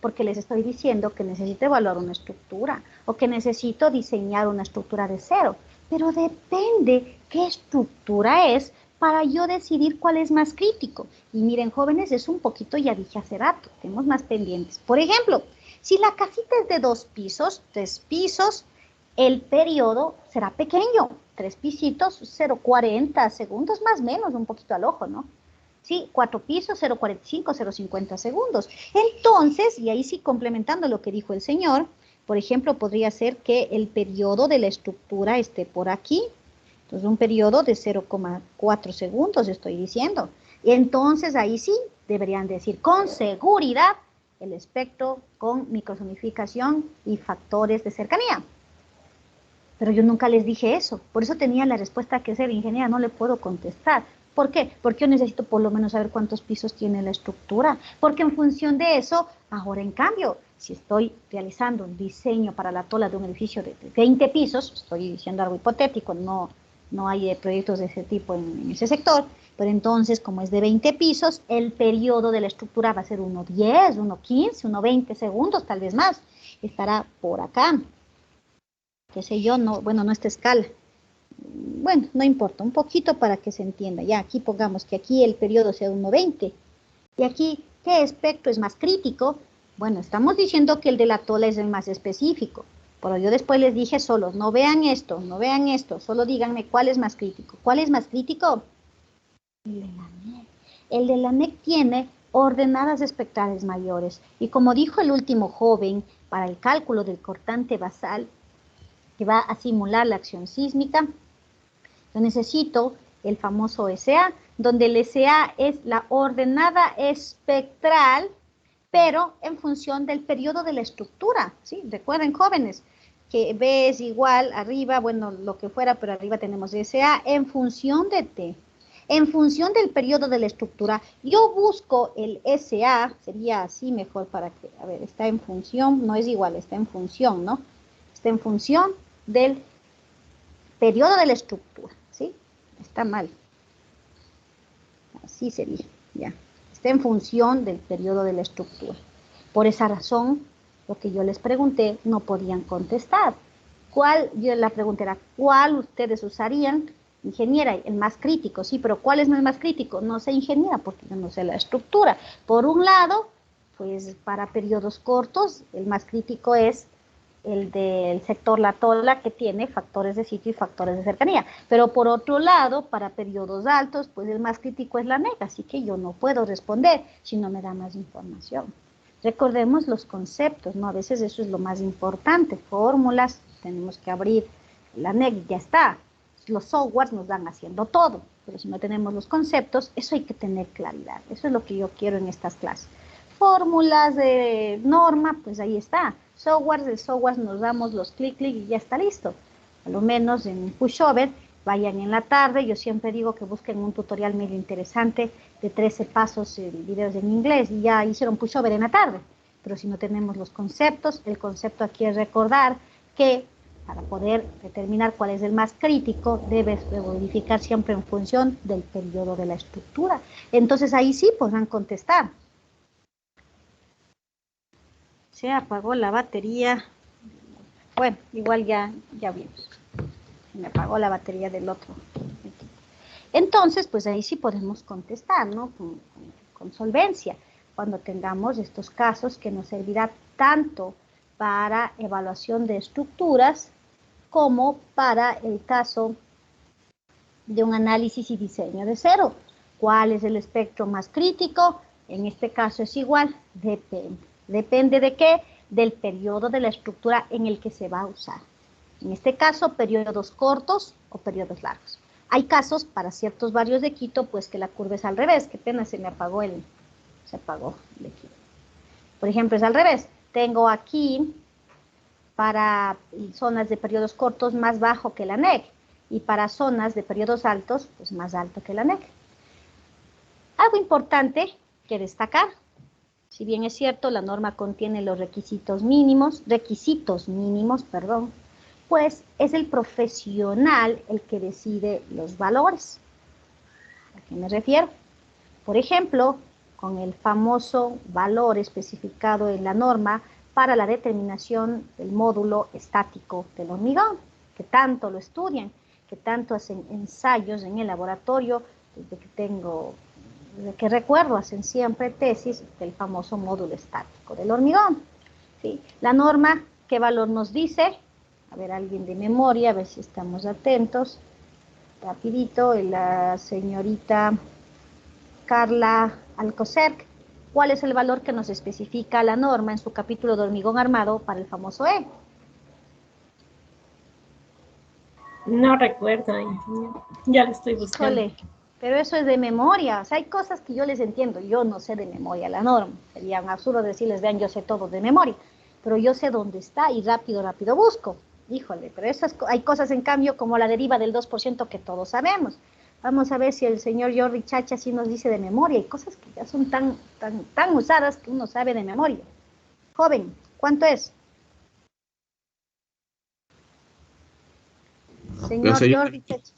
Porque les estoy diciendo que necesito evaluar una estructura o que necesito diseñar una estructura de cero. Pero depende qué estructura es para yo decidir cuál es más crítico. Y miren, jóvenes, es un poquito, ya dije hace rato, tenemos más pendientes. Por ejemplo, si la casita es de 2 pisos, 3 pisos, el periodo será pequeño. 3 pisitos, 0,40 segundos, más o menos, un poquito al ojo, ¿no? Sí, 4 pisos, 0,45, 0,50 segundos. Entonces, y ahí sí complementando lo que dijo el señor, por ejemplo, podría ser que el periodo de la estructura esté por aquí. Entonces, un periodo de 0,4 segundos, estoy diciendo. Y entonces, ahí sí, deberían decir con seguridad el espectro con microsonificación y factores de cercanía. Pero yo nunca les dije eso. Por eso tenía la respuesta que ser ingeniera, no le puedo contestar. ¿Por qué? Porque yo necesito por lo menos saber cuántos pisos tiene la estructura. Porque en función de eso, ahora en cambio, si estoy realizando un diseño para la tola de un edificio de 20 pisos, estoy diciendo algo hipotético, no hay proyectos de ese tipo en ese sector, pero entonces, como es de 20 pisos, el periodo de la estructura va a ser 1,10, 1,15, 1,20 segundos, tal vez más. Estará por acá. Qué sé yo, no, bueno, no esta escala. Bueno, no importa, un poquito para que se entienda. Ya, aquí pongamos que aquí el periodo sea 1,20. Y aquí, ¿qué espectro es más crítico? Bueno, estamos diciendo que el de la tola es el más específico. Pero yo después les dije solos, no vean esto, solo díganme cuál es más crítico. ¿Cuál es más crítico? El de la NEC. El de la NEC tiene ordenadas espectrales mayores. Y como dijo el último joven, para el cálculo del cortante basal, que va a simular la acción sísmica, yo necesito el famoso SA, donde el SA es la ordenada espectral, pero en función del periodo de la estructura, ¿sí? Recuerden, jóvenes, que B es igual arriba, bueno, lo que fuera, pero arriba tenemos SA en función de T. En función del periodo de la estructura, yo busco el SA, sería así mejor para que, a ver, está en función, no es igual, está en función, ¿no? Está en función del periodo de la estructura, ¿sí? está mal. Así sería, ya. Está en función del periodo de la estructura. Por esa razón, lo que yo les pregunté, no podían contestar. La pregunta era, ¿cuál ustedes usarían? Ingeniera, el más crítico, sí, pero ¿cuál es el más crítico? No sé, ingeniera, porque yo no sé la estructura. Por un lado, pues para periodos cortos, el más crítico es el del sector La Tola, que tiene factores de sitio y factores de cercanía. Pero por otro lado, para periodos altos, pues el más crítico es la NEC, así que yo no puedo responder si no me da más información. Recordemos los conceptos, ¿no? A veces eso es lo más importante, fórmulas, tenemos que abrir la NEC, ya está. Los softwares nos dan haciendo todo, pero si no tenemos los conceptos, eso hay que tener claridad. Eso es lo que yo quiero en estas clases. Fórmulas de norma, pues ahí está. De software nos damos los clic y ya está listo. A lo menos en pushover, vayan en la tarde. Yo siempre digo que busquen un tutorial medio interesante de 13 pasos, videos en inglés, y ya hicieron pushover en la tarde. Pero si no tenemos los conceptos, el concepto aquí es recordar que para poder determinar cuál es el más crítico, debes verificar siempre en función del periodo de la estructura. Entonces ahí sí podrán contestar. Se apagó la batería. Bueno, igual ya vimos. Se me apagó la batería del otro equipo. Entonces, pues ahí sí podemos contestar, ¿no? Con solvencia, cuando tengamos estos casos que nos servirá tanto para evaluación de estructuras como para el caso de un análisis y diseño de cero. ¿Cuál es el espectro más crítico? En este caso es igual, depende. ¿Depende de qué? Del periodo de la estructura en el que se va a usar. En este caso, periodos cortos o periodos largos. Hay casos para ciertos barrios de Quito, pues que la curva es al revés. Qué pena, se apagó el equipo. Por ejemplo, es al revés. Tengo aquí para zonas de periodos cortos más bajo que la NEC y para zonas de periodos altos, pues más alto que la NEC. Algo importante que destacar, si bien es cierto, la norma contiene los requisitos mínimos, pues es el profesional el que decide los valores. ¿A qué me refiero? Por ejemplo, con el famoso valor especificado en la norma para la determinación del módulo estático del hormigón, que tanto lo estudian, que tanto hacen ensayos en el laboratorio, desde que recuerdo, hacen siempre tesis del famoso módulo estático del hormigón. ¿Sí? La norma, ¿qué valor nos dice? A ver, alguien de memoria, a ver si estamos atentos. Rapidito, la señorita Carla Alcocer. ¿Cuál es el valor que nos especifica la norma en su capítulo de hormigón armado para el famoso E? No recuerdo, ingeniero. Ya lo estoy buscando. Híjole, pero eso es de memoria. O sea, hay cosas que yo les entiendo. Yo no sé de memoria la norma. Sería un absurdo decirles, vean, yo sé todo de memoria. Pero yo sé dónde está y rápido busco. Híjole, pero hay cosas en cambio como la deriva del 2% que todos sabemos. Vamos a ver si el señor Jordi Chacha sí nos dice de memoria. Hay cosas que ya son tan usadas que uno sabe de memoria. Joven, ¿cuánto es? Señor O sea, Jordi Chacha.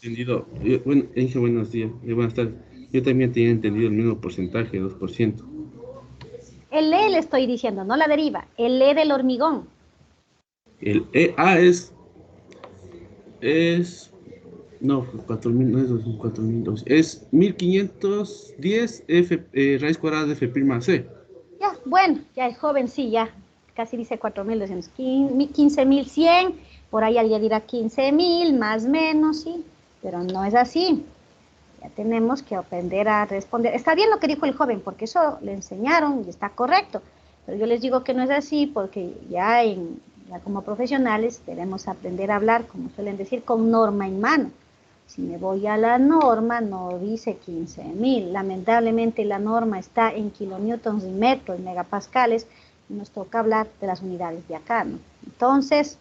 bueno, Inge, buenos días, buenas tardes. Yo también tenía entendido el mismo porcentaje, 2%. El E le estoy diciendo, no la deriva. El E del hormigón. El E, no, 4.000, no es 4.002, es 1.510 raíz cuadrada de F' C. Ya, bueno, ya el joven sí, ya casi dice 4.200, 15.100, por ahí alguien dirá 15.000, más o menos, sí, pero no es así. Ya tenemos que aprender a responder. Está bien lo que dijo el joven, porque eso le enseñaron y está correcto, pero yo les digo que no es así, porque ya como profesionales debemos aprender a hablar, como suelen decir, con norma en mano. Si me voy a la norma, no dice 15.000. Lamentablemente la norma está en kilonewtons y metro, en megapascales, y nos toca hablar de las unidades de acá, ¿no? Entonces,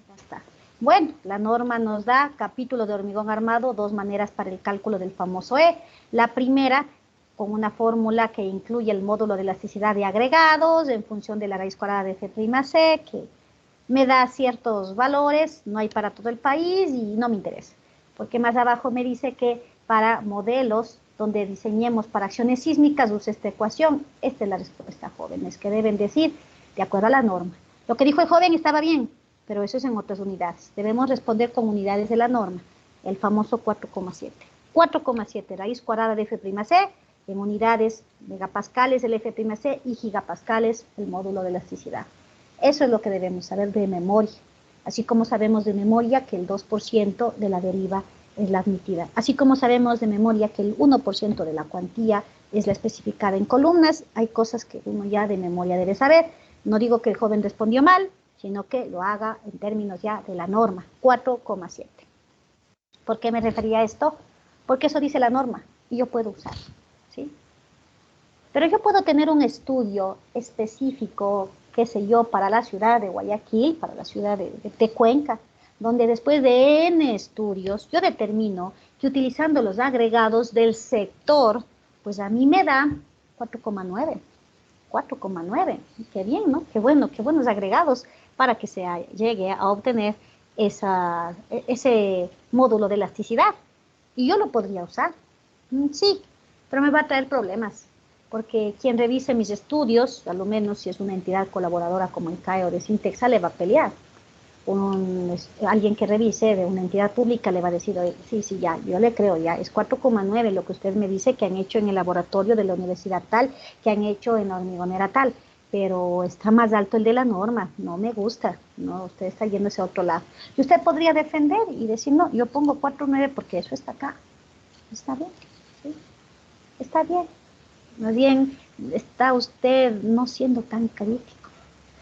ya está. Bueno, la norma nos da, capítulo de hormigón armado, 2 maneras para el cálculo del famoso E. La primera, con una fórmula que incluye el módulo de elasticidad de agregados en función de la raíz cuadrada de F'(C), que me da ciertos valores, no hay para todo el país y no me interesa. Porque más abajo me dice que para modelos donde diseñemos para acciones sísmicas use esta ecuación. Esta es la respuesta, jóvenes, que deben decir de acuerdo a la norma. Lo que dijo el joven estaba bien, pero eso es en otras unidades. Debemos responder con unidades de la norma, el famoso 4,7. 4,7, raíz cuadrada de F'C, en unidades megapascales el F'C y gigapascales el módulo de elasticidad. Eso es lo que debemos saber de memoria, así como sabemos de memoria que el 2% de la deriva es la admitida, así como sabemos de memoria que el 1% de la cuantía es la especificada en columnas. Hay cosas que uno ya de memoria debe saber. No digo que el joven respondió mal, sino que lo haga en términos ya de la norma, 4,7. ¿Por qué me refería a esto? Porque eso dice la norma y yo puedo usarlo, ¿sí? Pero yo puedo tener un estudio específico, qué sé yo, para la ciudad de Guayaquil, para la ciudad de Cuenca, donde después de N estudios yo determino que utilizando los agregados del sector, pues a mí me da 4,9. 4,9, qué bien, ¿no? Qué bueno, qué buenos agregados para que se llegue a obtener ese módulo de elasticidad. Y yo lo podría usar, sí, pero me va a traer problemas, porque quien revise mis estudios, a lo menos si es una entidad colaboradora como el CAE o de Sintexa, le va a pelear. Alguien que revise de una entidad pública le va a decir, sí, ya, yo le creo, ya, es 4,9 lo que usted me dice que han hecho en el laboratorio de la universidad tal, que han hecho en la hormigonera tal, pero está más alto el de la norma, no me gusta, no, usted está yéndose a otro lado. Y usted podría defender y decir, no, yo pongo 4,9 porque eso está acá. Está bien, ¿sí? Está bien. Más bien, está usted no siendo tan crítico.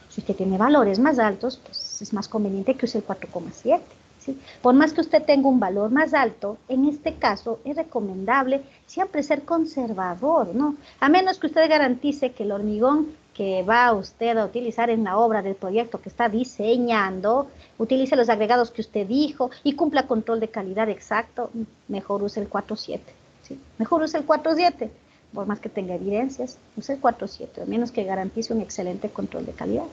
Si usted tiene valores más altos, pues es más conveniente que use el 4,7. ¿Sí? Por más que usted tenga un valor más alto, en este caso es recomendable siempre ser conservador, ¿no? A menos que usted garantice que el hormigón que va usted a utilizar en la obra del proyecto que está diseñando, utilice los agregados que usted dijo y cumpla control de calidad exacto, mejor use el 4,7. ¿Sí? Mejor use el 4,7. Por más que tenga evidencias, use el 4,7, a menos que garantice un excelente control de calidad.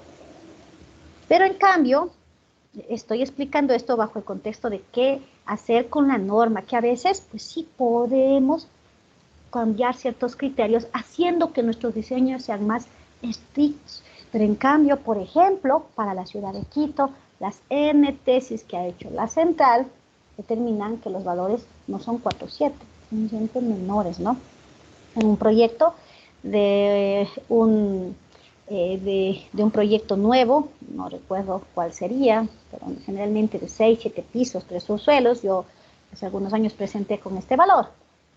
Pero en cambio, estoy explicando esto bajo el contexto de qué hacer con la norma, que a veces, pues sí podemos cambiar ciertos criterios, haciendo que nuestros diseños sean más estrictos. Pero en cambio, por ejemplo, para la ciudad de Quito, las N tesis que ha hecho la central determinan que los valores no son 4,7, son siempre menores, ¿no? En un proyecto de un proyecto nuevo, no recuerdo cuál sería, pero generalmente de 6, 7 pisos, 3 subsuelos, yo hace algunos años presenté con este valor,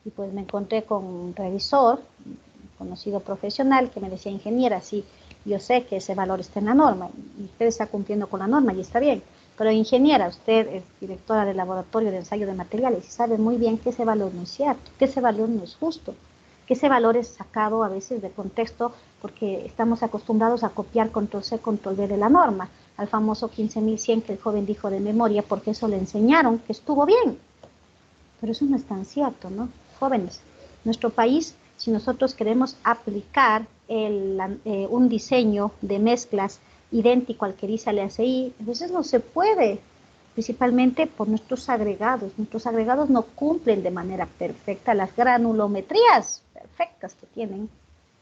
y pues me encontré con un revisor, un conocido profesional, que me decía, ingeniera, sí, yo sé que ese valor está en la norma, y usted está cumpliendo con la norma, y está bien, pero ingeniera, usted es directora del laboratorio de ensayo de materiales, y sabe muy bien que ese valor no es cierto, que ese valor no es justo, que ese valor es sacado a veces de contexto porque estamos acostumbrados a copiar control C, control V de la norma, al famoso 15.100 que el joven dijo de memoria, porque eso le enseñaron que estuvo bien. Pero eso no es tan cierto, ¿no? Jóvenes, nuestro país, si nosotros queremos aplicar un diseño de mezclas idéntico al que dice la ACI, a veces no se puede, principalmente por nuestros agregados. Nuestros agregados no cumplen de manera perfecta las granulometrías perfectas que tienen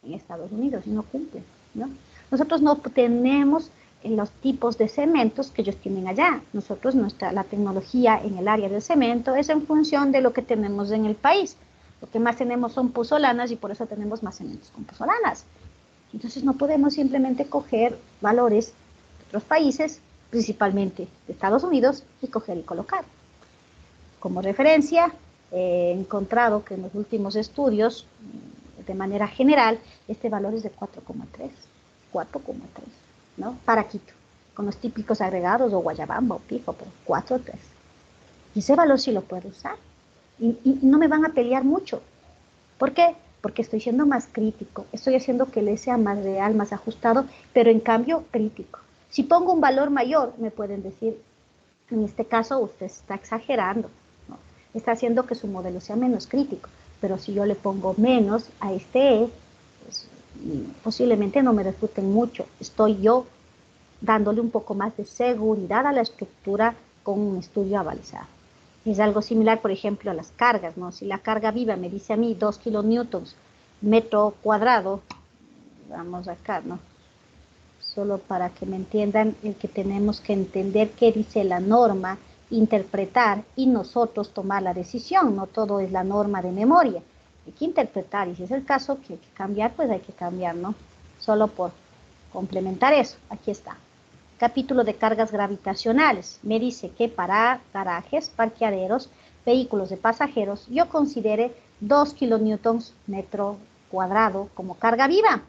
en Estados Unidos y no cumplen, ¿no? Nosotros no tenemos los tipos de cementos que ellos tienen allá. Nosotros, la tecnología en el área del cemento es en función de lo que tenemos en el país. Lo que más tenemos son puzolanas y por eso tenemos más cementos con puzolanas. Entonces no podemos simplemente coger valores de otros países, principalmente de Estados Unidos, y coger y colocar. Como referencia, he encontrado que en los últimos estudios, de manera general, este valor es de 4,3, ¿no? Para Quito, con los típicos agregados, o Guayabamba, o Pico, pero 4,3. Y ese valor sí lo puedo usar. Y no me van a pelear mucho. ¿Por qué? Porque estoy siendo más crítico, estoy haciendo que le sea más real, más ajustado, pero en cambio crítico. Si pongo un valor mayor, me pueden decir, en este caso usted está exagerando, ¿no? Está haciendo que su modelo sea menos crítico, pero si yo le pongo menos a este E, pues, posiblemente no me refuten mucho. Estoy yo dándole un poco más de seguridad a la estructura con un estudio avalizado. Es algo similar, por ejemplo, a las cargas, ¿no? Si la carga viva me dice a mí 2 kilonewtons metro cuadrado, vamos acá, ¿no? Solo para que me entiendan, el que tenemos que entender qué dice la norma, interpretar y nosotros tomar la decisión, no todo es la norma de memoria. Hay que interpretar y si es el caso que hay que cambiar, pues hay que cambiar, ¿no? Solo por complementar eso, aquí está. Capítulo de cargas gravitacionales. Me dice que para garajes, parqueaderos, vehículos de pasajeros, yo considere 2 kilonewtons metro cuadrado como carga viva.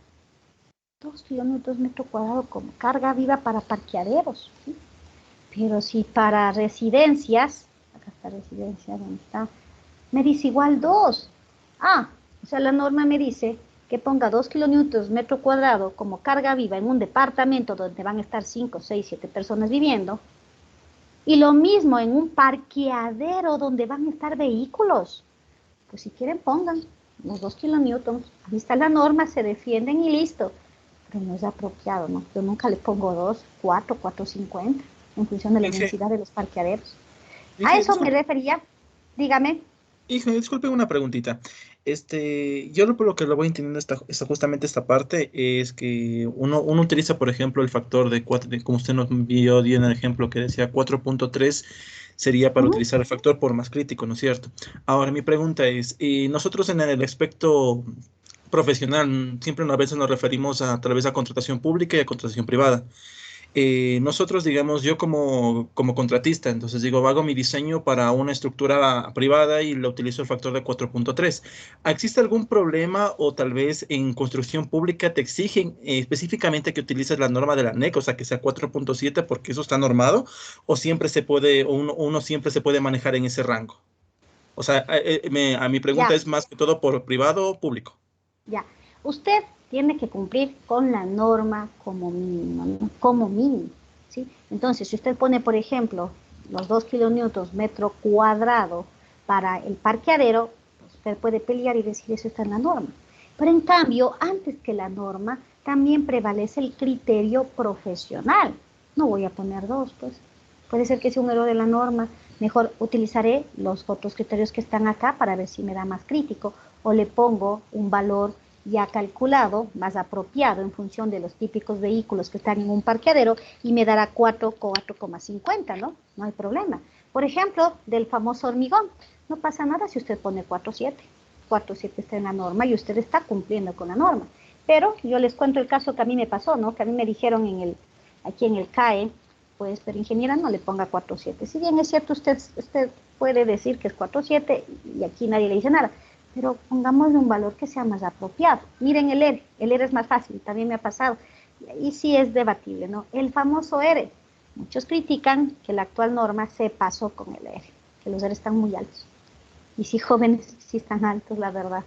2 kilómetros metro cuadrado como carga viva para parqueaderos, ¿sí? Pero si para residencias, acá está residencia, ¿dónde está? Me dice igual 2. O sea, la norma me dice que ponga 2 kilonewtons metro cuadrado como carga viva en un departamento donde van a estar 5, 6, 7 personas viviendo, y lo mismo en un parqueadero donde van a estar vehículos. Pues si quieren pongan los 2 kilonewtons, ahí está la norma, se defienden y listo. Pero no es apropiado, ¿no? Yo nunca le pongo 2, 4, 4.50 en función de la densidad de los parqueaderos. A eso me refería. Dígame. Hija, disculpe una preguntita. Yo por lo que lo voy entendiendo justamente esta parte es que uno utiliza, por ejemplo, el factor de 4, como usted nos dio en el ejemplo que decía 4.3, sería para utilizar el factor por más crítico, ¿no es cierto? Ahora, mi pregunta es, nosotros en el aspecto profesional, siempre a veces nos referimos a través de contratación pública y a contratación privada. Nosotros, digamos, yo como contratista, entonces digo, hago mi diseño para una estructura privada y le utilizo el factor de 4.3. ¿Existe algún problema o tal vez en construcción pública te exigen específicamente que utilices la norma de la ANEC, o sea, que sea 4.7 porque eso está normado, o siempre se puede, o uno siempre se puede manejar en ese rango? O sea, a mi pregunta es más que todo por privado o público. Ya, usted tiene que cumplir con la norma como mínimo, ¿no? Como mínimo, ¿sí? Entonces, si usted pone, por ejemplo, los 2 kilonewtons metro cuadrado para el parqueadero, pues usted puede pelear y decir eso está en la norma. Pero en cambio, antes que la norma, también prevalece el criterio profesional. No voy a poner 2, pues. Puede ser que sea un error de la norma. Mejor utilizaré los otros criterios que están acá para ver si me da más crítico. O le pongo un valor ya calculado, más apropiado en función de los típicos vehículos que están en un parqueadero y me dará 4,50, ¿no? No hay problema. Por ejemplo, del famoso hormigón, no pasa nada si usted pone 4,7. 4,7 está en la norma y usted está cumpliendo con la norma. Pero yo les cuento el caso que a mí me pasó, ¿no? Que a mí me dijeron aquí en el CAE, pues, pero ingeniera no le ponga 4,7. Si bien es cierto, usted puede decir que es 4,7 y aquí nadie le dice nada, pero pongámosle un valor que sea más apropiado. Miren el ERE es más fácil, también me ha pasado, y sí es debatible, ¿no? El famoso ERE, muchos critican que la actual norma se pasó con el ERE, que los ERE están muy altos, y sí, jóvenes, sí están altos, la verdad,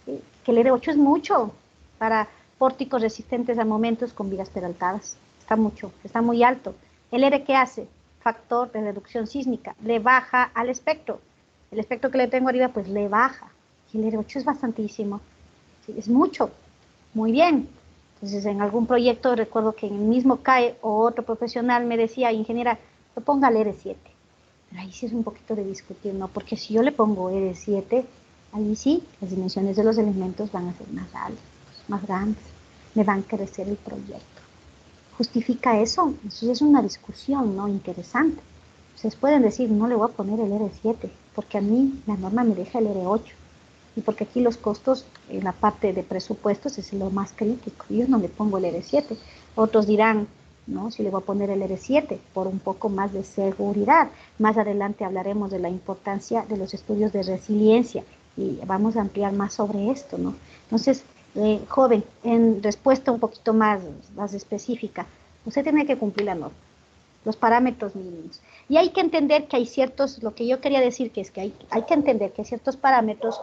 que el ERE 8 es mucho para pórticos resistentes a momentos con vigas peraltadas, está muy alto. ¿El ERE qué hace? Factor de reducción sísmica, le baja al espectro, el espectro que le tengo arriba, pues le baja. El ERE 8 es bastantísimo, ¿sí? Es mucho, muy bien. Entonces, en algún proyecto recuerdo que en el mismo CAE o otro profesional me decía, ingeniera, lo ponga el ERE 7. Pero ahí sí es un poquito de discutir, ¿no? Porque si yo le pongo ERE 7, ahí sí las dimensiones de los elementos van a ser más altas, más grandes, me van a crecer el proyecto. ¿Justifica eso? Eso es una discusión, ¿no? Interesante. Ustedes pueden decir, no le voy a poner el ERE 7, porque a mí la norma me deja el ERE 8. Y porque aquí los costos en la parte de presupuestos es lo más crítico. Yo no le pongo el R7. Otros dirán, no, si le voy a poner el R7 por un poco más de seguridad. Más adelante hablaremos de la importancia de los estudios de resiliencia y vamos a ampliar más sobre esto, ¿no? Entonces, joven, en respuesta un poquito más específica, usted tiene que cumplir la norma, los parámetros mínimos. Y hay que entender que hay ciertos, lo que yo quería decir que es que hay que entender que hay ciertos parámetros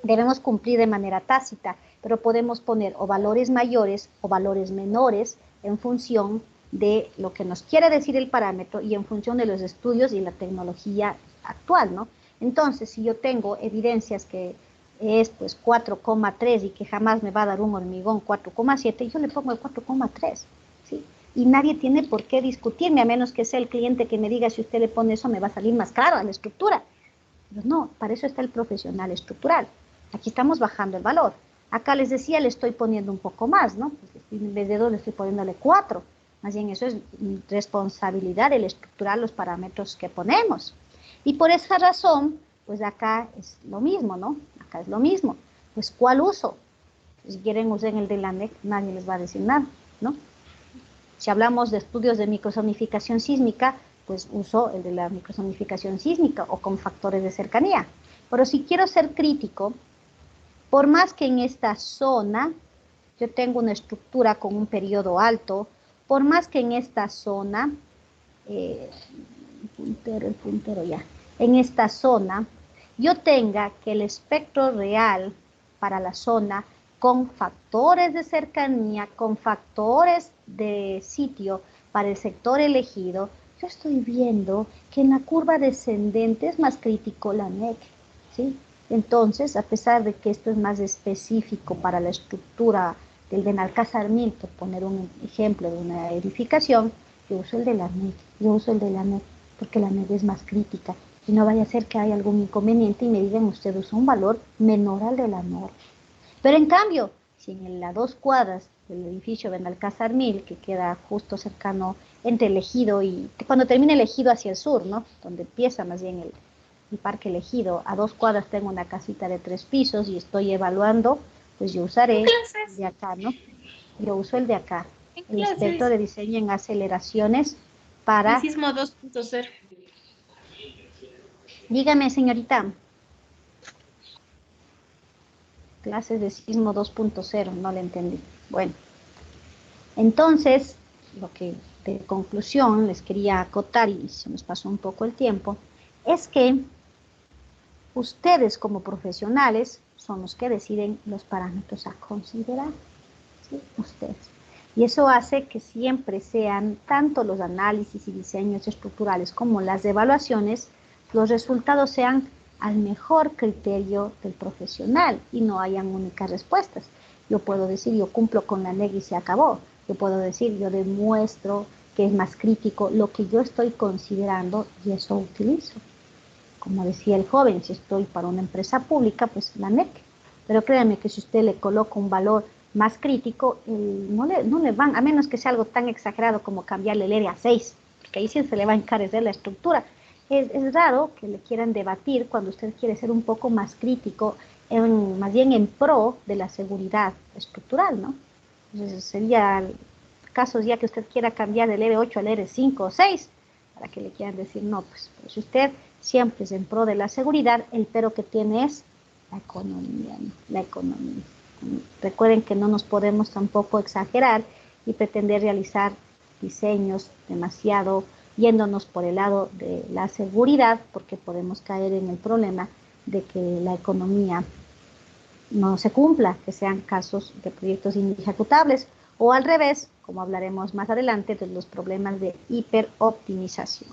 debemos cumplir de manera tácita, pero podemos poner o valores mayores o valores menores en función de lo que nos quiere decir el parámetro y en función de los estudios y la tecnología actual, ¿no? Entonces, si yo tengo evidencias que es pues 4,3 y que jamás me va a dar un hormigón 4,7, yo le pongo el 4,3, ¿sí? y nadie tiene por qué discutirme, a menos que sea el cliente que me diga, si usted le pone eso me va a salir más caro a la estructura. Pero no, para eso está el profesional estructural. Aquí estamos bajando el valor. Acá les decía, le estoy poniendo un poco más, ¿no? En vez de 2 le estoy poniéndole 4. Más bien eso es responsabilidad del estructural, los parámetros que ponemos. Y por esa razón, pues acá es lo mismo, ¿no? Acá es lo mismo. Pues, ¿cuál uso? Si quieren usen el de la ANEC, nadie les va a decir nada, ¿no? Si hablamos de estudios de microzonificación sísmica, pues uso el de la microzonificación sísmica o con factores de cercanía. Pero si quiero ser crítico, por más que en esta zona yo tengo una estructura con un periodo alto, por más que en esta zona, el puntero ya, en esta zona yo tenga que el espectro real para la zona con factores de cercanía, con factores de sitio para el sector elegido, yo estoy viendo que en la curva descendente es más crítico la NEC, ¿sí? Entonces, a pesar de que esto es más específico para la estructura del Benalcázar 1000, por poner un ejemplo de una edificación, yo uso el de la NEC, porque la NEC es más crítica, y no vaya a ser que haya algún inconveniente y me digan, usted usa un valor menor al de la norma. Pero en cambio, si en las 2 cuadras del edificio Benalcázar 1000, que queda justo cercano entre el Ejido y, cuando termina el Ejido hacia el sur, ¿no? Donde empieza más bien el Parque Ejido, a 2 cuadras tengo una casita de 3 pisos y estoy evaluando, pues yo usaré el de acá, ¿no? Yo uso el de acá, el espectro de diseño en aceleraciones para... Sismo 2.0. Dígame, señorita. Clases de sismo 2.0, no le entendí. Bueno, entonces, lo que de conclusión les quería acotar, y se nos pasó un poco el tiempo, es que ustedes como profesionales son los que deciden los parámetros a considerar, ¿sí? Ustedes. Y eso hace que siempre sean tanto los análisis y diseños estructurales como las evaluaciones, los resultados sean al mejor criterio del profesional y no hayan únicas respuestas. Yo puedo decir, yo cumplo con la NEC y se acabó. Yo puedo decir, yo demuestro que es más crítico lo que yo estoy considerando y eso utilizo. Como decía el joven, si estoy para una empresa pública, pues la NEC. Pero créanme que si usted le coloca un valor más crítico, no le van, a menos que sea algo tan exagerado como cambiarle el ERE a 6, porque ahí sí se le va a encarecer la estructura. Es raro que le quieran debatir cuando usted quiere ser un poco más crítico, más bien en pro de la seguridad estructural, ¿no? Entonces sería casos ya que usted quiera cambiar del ERE8 al ERE5 o 6, para que le quieran decir, no, pues si usted siempre es en pro de la seguridad, el pero que tiene es la economía, ¿no? La economía. Recuerden que no nos podemos tampoco exagerar y pretender realizar diseños demasiado yéndonos por el lado de la seguridad, porque podemos caer en el problema de que la economía no se cumpla, que sean casos de proyectos inejecutables, o al revés, como hablaremos más adelante, de los problemas de hiperoptimización.